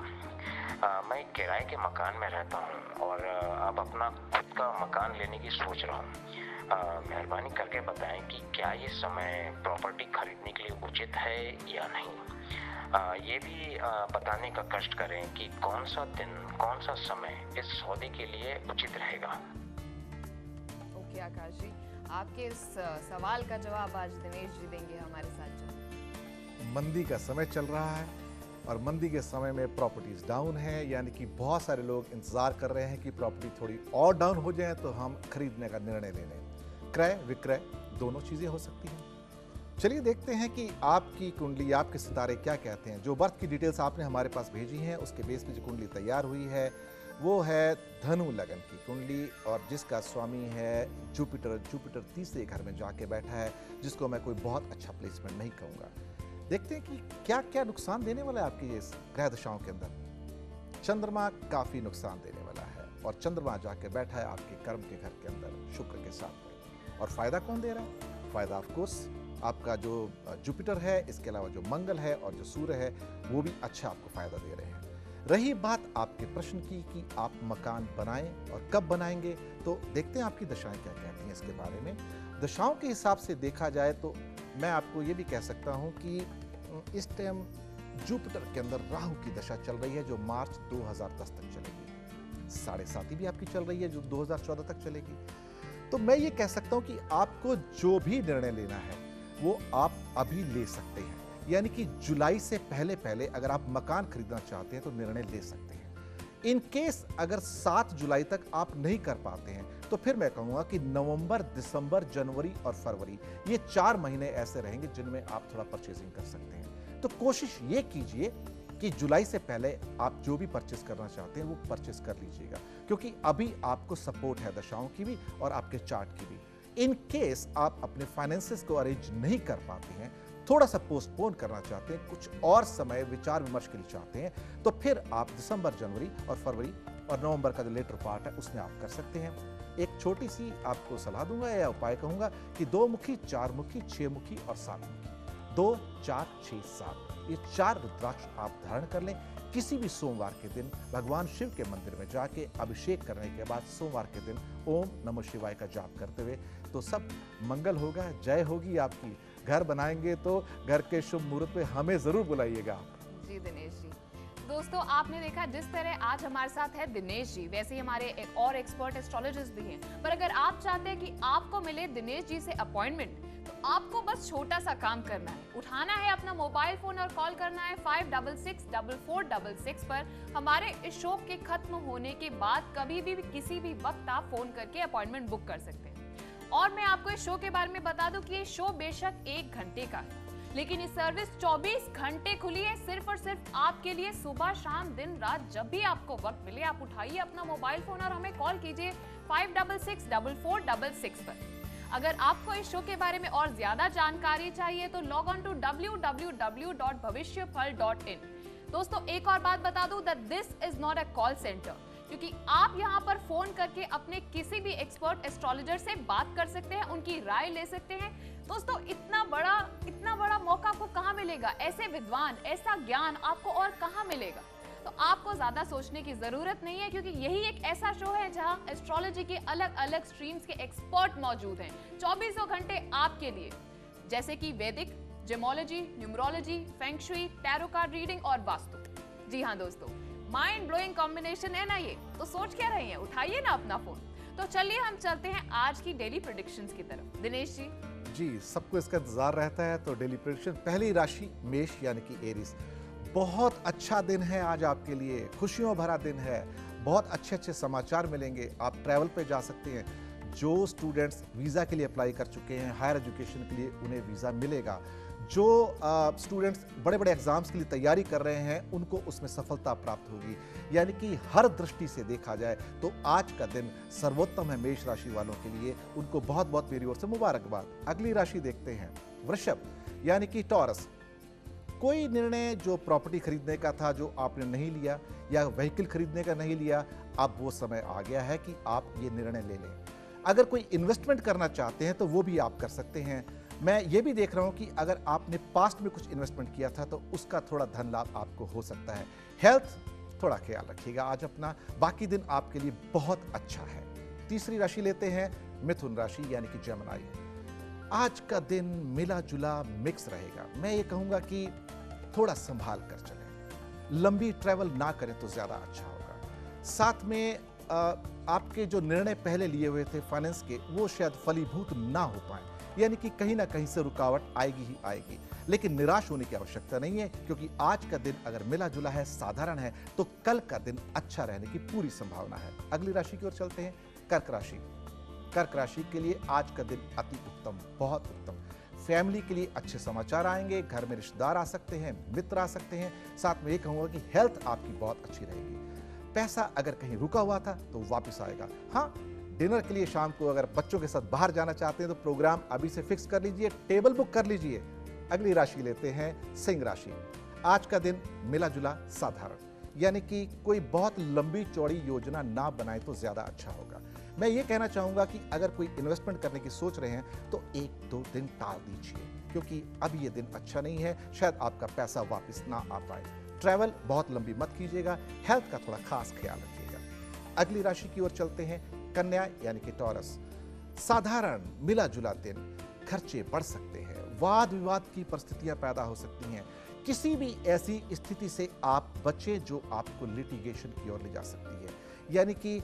मैं किराए के मकान में रहता हूँ और अब अपना खुद का मकान लेने की सोच रहा हूँ। मेहरबानी करके बताएं कि क्या ये समय प्रॉपर्टी खरीदने के लिए उचित है या नहीं। ये भी बताने का कष्ट करें कि कौन सा दिन, कौन सा समय इस सौदे के लिए उचित रहेगा। ओके आकाश जी, आपके इस सवाल का जवाब आज दिनेश जी देंगे हमारे साथ। मंदी का समय चल रहा है और मंदी के समय में प्रॉपर्टीज डाउन है, यानी कि बहुत सारे लोग इंतजार कर रहे हैं कि प्रॉपर्टी थोड़ी और डाउन हो जाए तो हम खरीदने का निर्णय ले लें। क्रय विक्रय दोनों चीजें हो सकती हैं। चलिए देखते हैं कि आपकी कुंडली, आपके सितारे क्या कहते हैं। जो बर्थ की डिटेल्स आपने हमारे पास भेजी हैं उसके बेस पे जो कुंडली तैयार हुई है वो है धनु लगन की कुंडली और जिसका स्वामी है जुपिटर। जुपिटर तीसरे घर में जाके बैठा है, जिसको मैं कोई बहुत अच्छा प्लेसमेंट नहीं कहूँगा। देखते हैं कि क्या क्या नुकसान देने वाला है आपकी ये ग्रह दशाओं के अंदर। चंद्रमा काफी नुकसान देने वाला है और चंद्रमा जाके बैठा है आपके कर्म के घर के अंदर शुक्र के साथ में। और फायदा कौन दे रहा है? फायदा ऑफ कोर्स आपका जो जुपिटर है, इसके अलावा जो मंगल है और जो सूर्य है वो भी अच्छा आपको फायदा दे रहे हैं। रही बात आपके प्रश्न की कि आप मकान बनाएं और कब बनाएंगे, तो देखते हैं आपकी दशाएं क्या कहती हैं इसके बारे में। दशाओं के हिसाब से देखा जाए तो मैं आपको ये भी कह सकता हूं कि इस टाइम जुपिटर के अंदर राहु की दशा चल रही है जो मार्च 2010 तक चलेगी। 7.5 भी आपकी चल रही है जो 2014 तक चलेगी। तो मैं ये कह सकता हूं कि आपको जो भी निर्णय लेना है वो आप अभी ले सकते हैं, यानी कि जुलाई से पहले पहले अगर आप मकान खरीदना चाहते हैं तो निर्णय ले सकते हैं। इन केस अगर 7 जुलाई तक आप नहीं कर पाते हैं तो फिर मैं कहूँगा कि नवंबर, दिसंबर, जनवरी और फरवरी ये 4 महीने ऐसे रहेंगे जिनमें आप थोड़ा परचेजिंग कर सकते हैं। तो कोशिश ये कीजिए कि जुलाई से पहले आप जो भी परचेस करना चाहते हैं वो परचेस कर लीजिएगा, क्योंकि अभी आपको सपोर्ट है दशाओं की भी और आपके चार्ट की भी। इन केस आप अपने फाइनेंसेस को अरेंज नहीं कर पाते हैं, थोड़ा सा पोस्टपोन करना चाहते हैं, कुछ और समय विचार विमर्श के लिए चाहते हैं, तो फिर आप दिसंबर, जनवरी और फरवरी और नवंबर का जो लेटर पार्ट है उसमें आप कर सकते हैं। एक छोटी सी आपको सलाह दूंगा या उपाय कहूंगा कि 2 मुखी, 4 मुखी, 6 मुखी और 7 मुखी, 2, 4, 6, 7 ये 4 रुद्राक्ष आप धारण कर लें। किसी भी सोमवार के दिन भगवान शिव के मंदिर में जाके अभिषेक करने के बाद सोमवार के दिन ओम नमः शिवाय का जाप करते हुए तो सब मंगल होगा, जय होगी आपकी। घर बनाएंगे तो घर के शुभ मुहूर्त पे हमें जरूर बुलाइएगा। जी दिनेश जी, दोस्तों आपने देखा जिस तरह आज हमारे साथ है दिनेश जी, वैसे ही हमारे एक और एक्सपर्ट एस्ट्रोलॉजिस्ट भी हैं। पर अगर आप चाहते हैं कि आपको मिले दिनेश जी से अपॉइंटमेंट तो आपको बस छोटा सा काम करना है, उठाना है अपना मोबाइल फोन और कॉल करना है 566466 पर। हमारे इस शो के खत्म होने के बाद कभी भी किसी भी वक्त आप फोन करके अपॉइंटमेंट बुक कर सकते हैं। और मैं आपको इस शो के बारे में बता दूं कि ये शो बेशक 1 घंटे का है, लेकिन ये सर्विस 24 घंटे खुली है सिर्फ और सिर्फ आपके लिए। सुबह शाम दिन रात जब भी आपको वक्त मिले आप उठाइए अपना मोबाइल फोन और हमें कॉल कीजिए 566466 पर। अगर आपको इस शो के बारे में और ज्यादा जानकारी चाहिए तो लॉग ऑन टू www.bhavishyaphal.in। दोस्तों एक और बात बता दूं that this is not a call centre, क्योंकि आप यहाँ पर फोन करके अपने किसी भी एक्सपर्ट एस्ट्रोलॉजर से बात कर सकते हैं, उनकी राय ले सकते हैं। दोस्तों इतना बड़ा मौका आपको कहाँ मिलेगा, ऐसे विद्वान, ऐसा ज्ञान आपको और कहाँ मिलेगा। तो आपको ज्यादा सोचने की जरूरत नहीं है, क्योंकि यही एक ऐसा शो है जहां एस्ट्रोलॉजी के अलग अलग स्ट्रीम्स के एक्सपर्ट मौजूद हैं 24 घंटे आपके लिए, जैसे कि वैदिक, gemology, numerology, feng shui, tarot card reading और वास्तु। जी हाँ दोस्तों, माइंड ब्लोइंग कॉम्बिनेशन है ना ये, तो सोच क्या रही हैं, उठाइए ना अपना फोन। तो चलिए हम चलते हैं आज की डेली प्रेडिक्शंस की तरफ। दिनेश जी, सबको इसका इंतजार रहता है, तो डेली प्रेडिक्शन। पहली राशि मेष यानी कि एरीज। बहुत अच्छा दिन है आज आपके लिए, खुशियों भरा दिन है, बहुत अच्छे अच्छे समाचार मिलेंगे, आप ट्रैवल पे जा सकते हैं। जो स्टूडेंट्स वीज़ा के लिए अप्लाई कर चुके हैं हायर एजुकेशन के लिए, उन्हें वीज़ा मिलेगा। जो स्टूडेंट्स बड़े बड़े एग्जाम्स के लिए तैयारी कर रहे हैं उनको उसमें सफलता प्राप्त होगी। यानी कि हर दृष्टि से देखा जाए तो आज का दिन सर्वोत्तम है मेष राशि वालों के लिए, उनको बहुत बहुत मेरी ओर से मुबारकबाद। अगली राशि देखते हैं वृषभ यानी कि टॉरस। कोई निर्णय जो प्रॉपर्टी खरीदने का था जो आपने नहीं लिया, या व्हीकल खरीदने का नहीं लिया, अब वो समय आ गया है कि आप ये निर्णय ले लें। अगर कोई इन्वेस्टमेंट करना चाहते हैं तो वो भी आप कर सकते हैं। मैं ये भी देख रहा हूं कि अगर आपने पास्ट में कुछ इन्वेस्टमेंट किया था तो उसका थोड़ा धन लाभ आपको हो सकता है। हेल्थ थोड़ा ख्याल रखिएगा आज अपना, बाकी दिन आपके लिए बहुत अच्छा है। तीसरी राशि लेते हैं मिथुन राशि यानी कि जेमिनी। आज का दिन मिला जुला मिक्स रहेगा। मैं ये कहूंगा कि थोड़ा संभाल कर चलें, लंबी ट्रैवल ना करें तो ज्यादा अच्छा होगा। साथ में आपके जो निर्णय पहले लिए हुए थे फाइनेंस के, वो शायद फलीभूत ना हो पाए, यानी कि कहीं ना कहीं से रुकावट आएगी ही आएगी। लेकिन निराश होने की आवश्यकता नहीं है, क्योंकि आज का दिन अगर मिला जुला है, साधारण है, तो कल का दिन अच्छा रहने की पूरी संभावना है। अगली राशि की ओर चलते हैं, कर्क राशि। कर्क राशि के लिए आज का दिन अति उत्तम, बहुत उत्तम। फैमिली के लिए अच्छे समाचार आएंगे, घर में रिश्तेदार आ सकते हैं, मित्र आ सकते हैं। साथ में ये कहूंगा कि हेल्थ आपकी बहुत अच्छी रहेगी। पैसा अगर कहीं रुका हुआ था तो वापस आएगा। हाँ, डिनर के लिए शाम को अगर बच्चों के साथ बाहर जाना चाहते हैं तो प्रोग्राम अभी से फिक्स कर लीजिए, टेबल बुक कर लीजिए। अगली राशि लेते हैं सिंह राशि। आज का दिन मिला जुला साधारण, यानी कि कोई बहुत लंबी चौड़ी योजना ना बनाए तो ज्यादा अच्छा होगा। मैं ये कहना चाहूंगा कि अगर कोई इन्वेस्टमेंट करने की सोच रहे हैं तो 1-2 दिन टाल दीजिए, क्योंकि अब ये दिन अच्छा नहीं है, शायद आपका पैसा वापस ना आ पाए। ट्रैवल बहुत लंबी मत कीजिएगा, हेल्थ का थोड़ा खास ख्याल रखिएगा। अगली राशि की ओर चलते हैं, कन्या यानी कि टॉरस। साधारण मिला जुला दिन, खर्चे बढ़ सकते हैं, वाद विवाद की परिस्थितियां पैदा हो सकती हैं। किसी भी ऐसी स्थिति से आप बचे जो आपको लिटिगेशन की ओर ले जा सकती है। यानी कि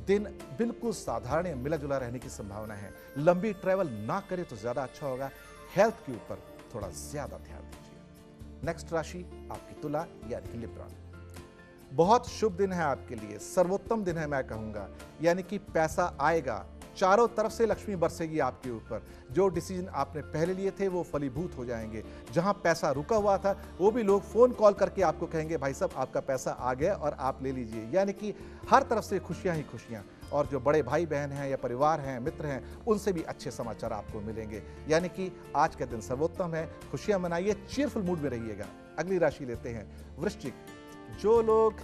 दिन बिल्कुल साधारण मिला जुला रहने की संभावना है। लंबी ट्रैवल ना करें तो ज्यादा अच्छा होगा। हेल्थ के ऊपर थोड़ा ज्यादा ध्यान दीजिए। नेक्स्ट राशि आपकी तुला यानी कि लिब्रा। बहुत शुभ दिन है आपके लिए, सर्वोत्तम दिन है मैं कहूंगा। यानी कि पैसा आएगा, चारों तरफ से लक्ष्मी बरसेगी आपके ऊपर। जो डिसीजन आपने पहले लिए थे वो फलीभूत हो जाएंगे। जहां पैसा रुका हुआ था वो भी लोग फोन कॉल करके आपको कहेंगे भाई साहब आपका पैसा आ गया और आप ले लीजिए। यानी कि हर तरफ से खुशियां ही खुशियां। और जो बड़े भाई बहन हैं या परिवार हैं, मित्र हैं, उनसे भी अच्छे समाचार आपको मिलेंगे। यानी कि आज का दिन सर्वोत्तम है, खुशियां मनाइए, चीयरफुल मूड में रहिएगा। अगली राशि लेते हैं वृश्चिक। जो लोग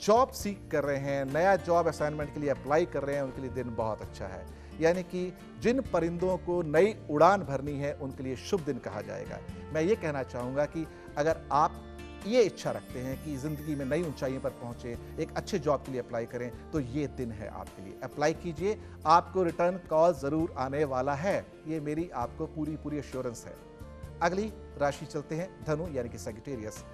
जॉब सीख कर रहे हैं, नया जॉब असाइनमेंट के लिए अप्लाई कर रहे हैं, उनके लिए दिन बहुत अच्छा है। यानी कि जिन परिंदों को नई उड़ान भरनी है उनके लिए शुभ दिन कहा जाएगा। मैं ये कहना चाहूँगा कि अगर आप ये इच्छा रखते हैं कि ज़िंदगी में नई ऊंचाइयों पर पहुँचे, एक अच्छे जॉब के लिए अप्लाई करें, तो ये दिन है आपके लिए। अप्लाई कीजिए, आपको रिटर्न कॉल ज़रूर आने वाला है, ये मेरी आपको पूरी एश्योरेंस है। अगली राशि चलते हैं धनु यानी कि सैजिटेरियस।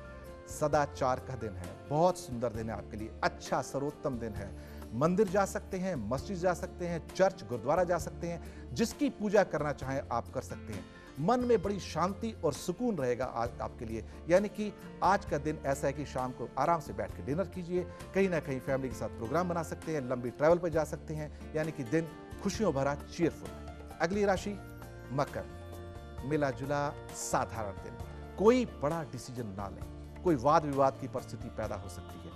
सदाचार का दिन है, बहुत सुंदर दिन है आपके लिए, अच्छा सर्वोत्तम दिन है। मंदिर जा सकते हैं, मस्जिद जा सकते हैं, चर्च गुरुद्वारा जा सकते हैं, जिसकी पूजा करना चाहें आप कर सकते हैं। मन में बड़ी शांति और सुकून रहेगा आज आपके लिए। यानी कि आज का दिन ऐसा है कि शाम को आराम से बैठ के डिनर कीजिए, कहीं ना कहीं फैमिली के साथ प्रोग्राम बना सकते हैं, लंबी ट्रैवल पर जा सकते हैं, यानी कि दिन खुशियों भरा, चीयरफुल। अगली राशि मकर, मिला जुला साधारण दिन, कोई बड़ा डिसीजन ना लें, कोई वाद विवाद की परिस्थिति पैदा हो सकती है।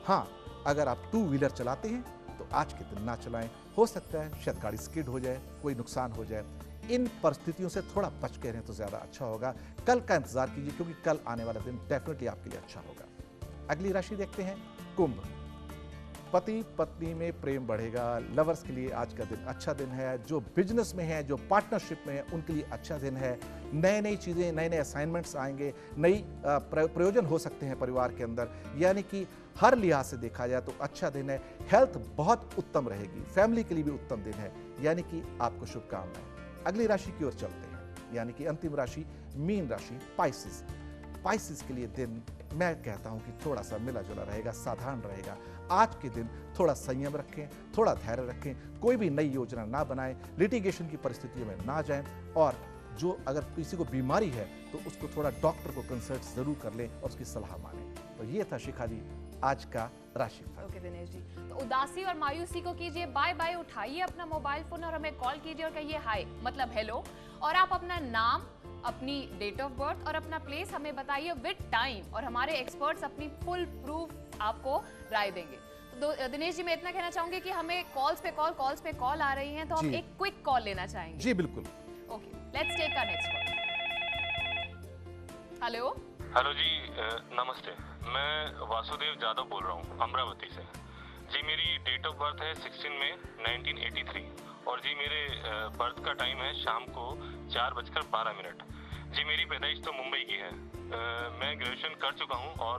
हाँ, अगर आप टू व्हीलर चलाते हैं तो आज के दिन ना चलाएं, हो सकता है शायद गाड़ी स्किड हो जाए, कोई नुकसान हो जाए। इन परिस्थितियों से थोड़ा बच के रहें तो ज्यादा अच्छा होगा। कल का इंतजार कीजिए क्योंकि कल आने वाला दिन डेफिनेटली आपके लिए अच्छा होगा। अगली राशि देखते हैं कुंभ, पति पत्नी में प्रेम बढ़ेगा, लवर्स के लिए आज का दिन अच्छा दिन है। जो बिजनेस में है, जो पार्टनरशिप में है, उनके लिए अच्छा दिन है। नई नई चीज़ें, नए नए असाइनमेंट्स आएंगे, नई प्रयोजन हो सकते हैं परिवार के अंदर, यानी कि हर लिहाज से देखा जाए तो अच्छा दिन है। हेल्थ बहुत उत्तम रहेगी, फैमिली के लिए भी उत्तम दिन है, यानी कि आपको शुभकामनाएं। अगली राशि की ओर चलते हैं, यानी कि अंतिम राशि मीन राशि, पाइसिस। पाइसिस के लिए दिन मैं कहता हूं कि थोड़ा सा मिला जुला रहेगा, साधारण रहेगा। आज के दिन थोड़ा संयम रखें, थोड़ा धैर्य रखें, कोई भी नई योजना ना बनाएं, लिटिगेशन की परिस्थितियों में ना जाएं, और जो अगर किसी को बीमारी है तो उसको थोड़ा डॉक्टर को कंसल्ट जरूर कर लें और उसकी सलाह मानें। तो ये था शिखा जी आज का राशिफल। ओके दिनेश जी, तो उदासी और मायूसी को कीजिए बाय बाय, उठाइए अपना मोबाइल फोन और हमें कॉल कीजिए और कहिए हाय, मतलब हेलो, और आप अपना नाम, अपनी डेट ऑफ बर्थ और अपना प्लेस हमें बताइए विद टाइम, और हमारे एक्सपर्ट्स अपनी फुल प्रूफ आपको राय देंगे। तो दिनेश जी, मैं इतना कहना चाहूंगी कि हमें कॉल्स पे कॉल आ रही हैं, तो हम एक क्विक कॉल लेना चाहेंगे। जी बिल्कुल। Okay, let's take our next call. Hello hello जी, नमस्ते। मैं वासुदेव यादव बोल रहा हूँ अमरावती से। जी मेरी डेट ऑफ बर्थ है 16 मई 1983 और जी मेरे बर्थ का टाइम है शाम को 4:12। जी मेरी पैदाइश तो मुंबई की है। मैं ग्रेजुएशन कर चुका हूँ और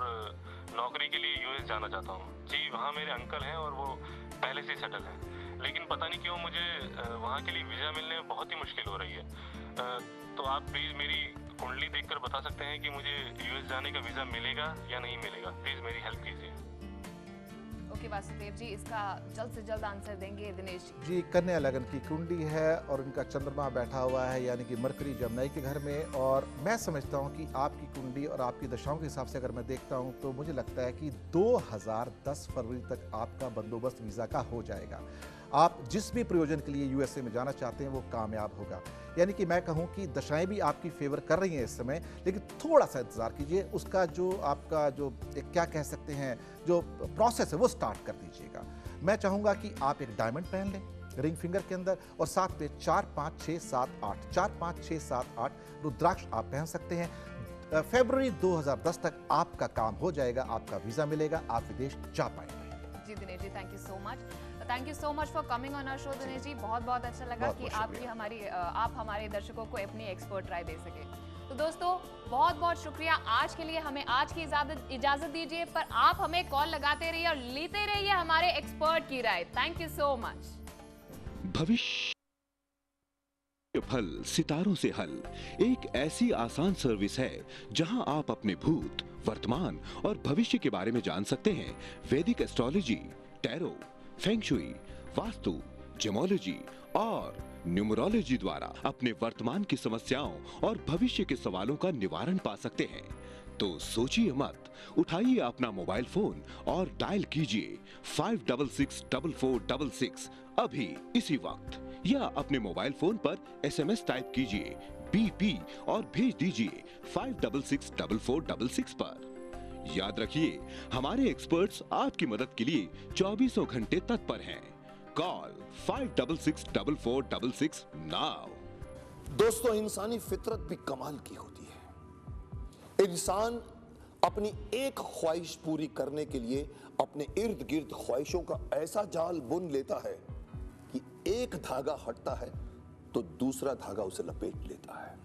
नौकरी के लिए यूएस जाना चाहता हूँ। जी वहाँ मेरे अंकल हैं और वो पहले से सेटल हैं, लेकिन पता नहीं क्यों मुझे वहाँ के लिए वीज़ा मिलने में बहुत ही मुश्किल हो रही है। तो आप प्लीज़ मेरी कुंडली देखकर बता सकते हैं कि मुझे यूएस जाने का वीज़ा मिलेगा या नहीं मिलेगा। प्लीज़ मेरी हेल्प कीजिए। ओके वासुदेव जी, इसका जल्द से जल्द आंसर देंगे दिनेश जी। जी कन्या लगन की कुंडली है और उनका चंद्रमा बैठा हुआ है, यानी कि मरकरी जमनाई के घर में, और मैं समझता हूं कि आपकी कुंडली और आपकी दशाओं के हिसाब से अगर मैं देखता हूं तो मुझे लगता है कि 2010 फरवरी तक आपका बंदोबस्त वीज़ा का हो जाएगा। आप जिस भी प्रयोजन के लिए यूएसए में जाना चाहते हैं वो कामयाब होगा। यानी कि मैं कहूं कि दशाएं भी आपकी फेवर कर रही हैं इस समय, लेकिन थोड़ा सा इंतजार कीजिए। उसका जो आपका जो एक क्या कह सकते हैं जो प्रोसेस है वो स्टार्ट कर दीजिएगा। मैं चाहूंगा कि आप एक डायमंड पहन लें रिंग फिंगर के अंदर, और साथ में 4 5 6 7 8 4 5 6 7 8 रुद्राक्ष आप पहन सकते हैं। फरवरी 2010 तक आपका काम हो जाएगा, आपका वीजा मिलेगा, आप विदेश जा पाएंगे। जी Dinesh ji, thank you so much. Thank you so much for coming on our show Dinesh ji. बहुत बहुत अच्छा लगा कि आप हमारे दर्शकों को अपनी एक्सपर्ट राय दे सके। तो दोस्तों बहुत बहुत शुक्रिया। आज के लिए हमें आज की इजाजत दीजिए, पर आप हमें कॉल लगाते रहिए और लेते रहिए हमारे एक्सपर्ट की राय। Thank you so much. भविष्य फल सितारों से हल एक ऐसी आसान सर्विस है जहां आप अपने भूत, वर्तमान और भविष्य के बारे में जान सकते हैं। वैदिक astrology, tarot, feng shui, Vastu, gemology और न्यूमरोलॉजी द्वारा अपने वर्तमान की समस्याओं और भविष्य के सवालों का निवारण पा सकते हैं। तो सोचिए मत, उठाइए अपना मोबाइल फोन और डायल कीजिए 5664466 अभी इसी वक्त, या अपने मोबाइल फोन पर एसएमएस टाइप कीजिए BP और भेज दीजिए 5664466 पर। याद रखिए, हमारे एक्सपर्ट्स आपकी मदद के लिए 24 घंटे तत्पर हैं। Call 5664466 now. दोस्तों, इंसानी फितरत भी कमाल की होती है। इंसान अपनी एक ख्वाहिश पूरी करने के लिए अपने इर्द गिर्द ख्वाहिशों का ऐसा जाल बुन लेता है कि एक धागा हटता है तो दूसरा धागा उसे लपेट लेता है,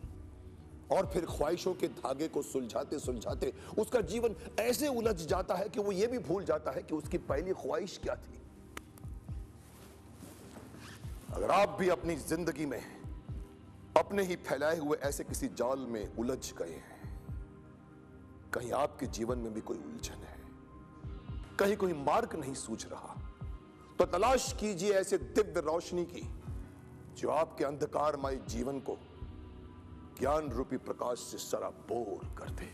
और फिर ख्वाहिशों के धागे को सुलझाते सुलझाते उसका जीवन ऐसे उलझ जाता है कि वो ये भी भूल जाता है कि उसकी पहली ख्वाहिश क्या थी। अगर आप भी अपनी जिंदगी में अपने ही फैलाए हुए ऐसे किसी जाल में उलझ गए हैं, कहीं आपके जीवन में भी कोई उलझन है, कहीं कोई मार्ग नहीं सूझ रहा, तो तलाश कीजिए ऐसे दिव्य रोशनी की जो आपके अंधकारमय जीवन को ज्ञान रूपी प्रकाश से सराबोर कर दे।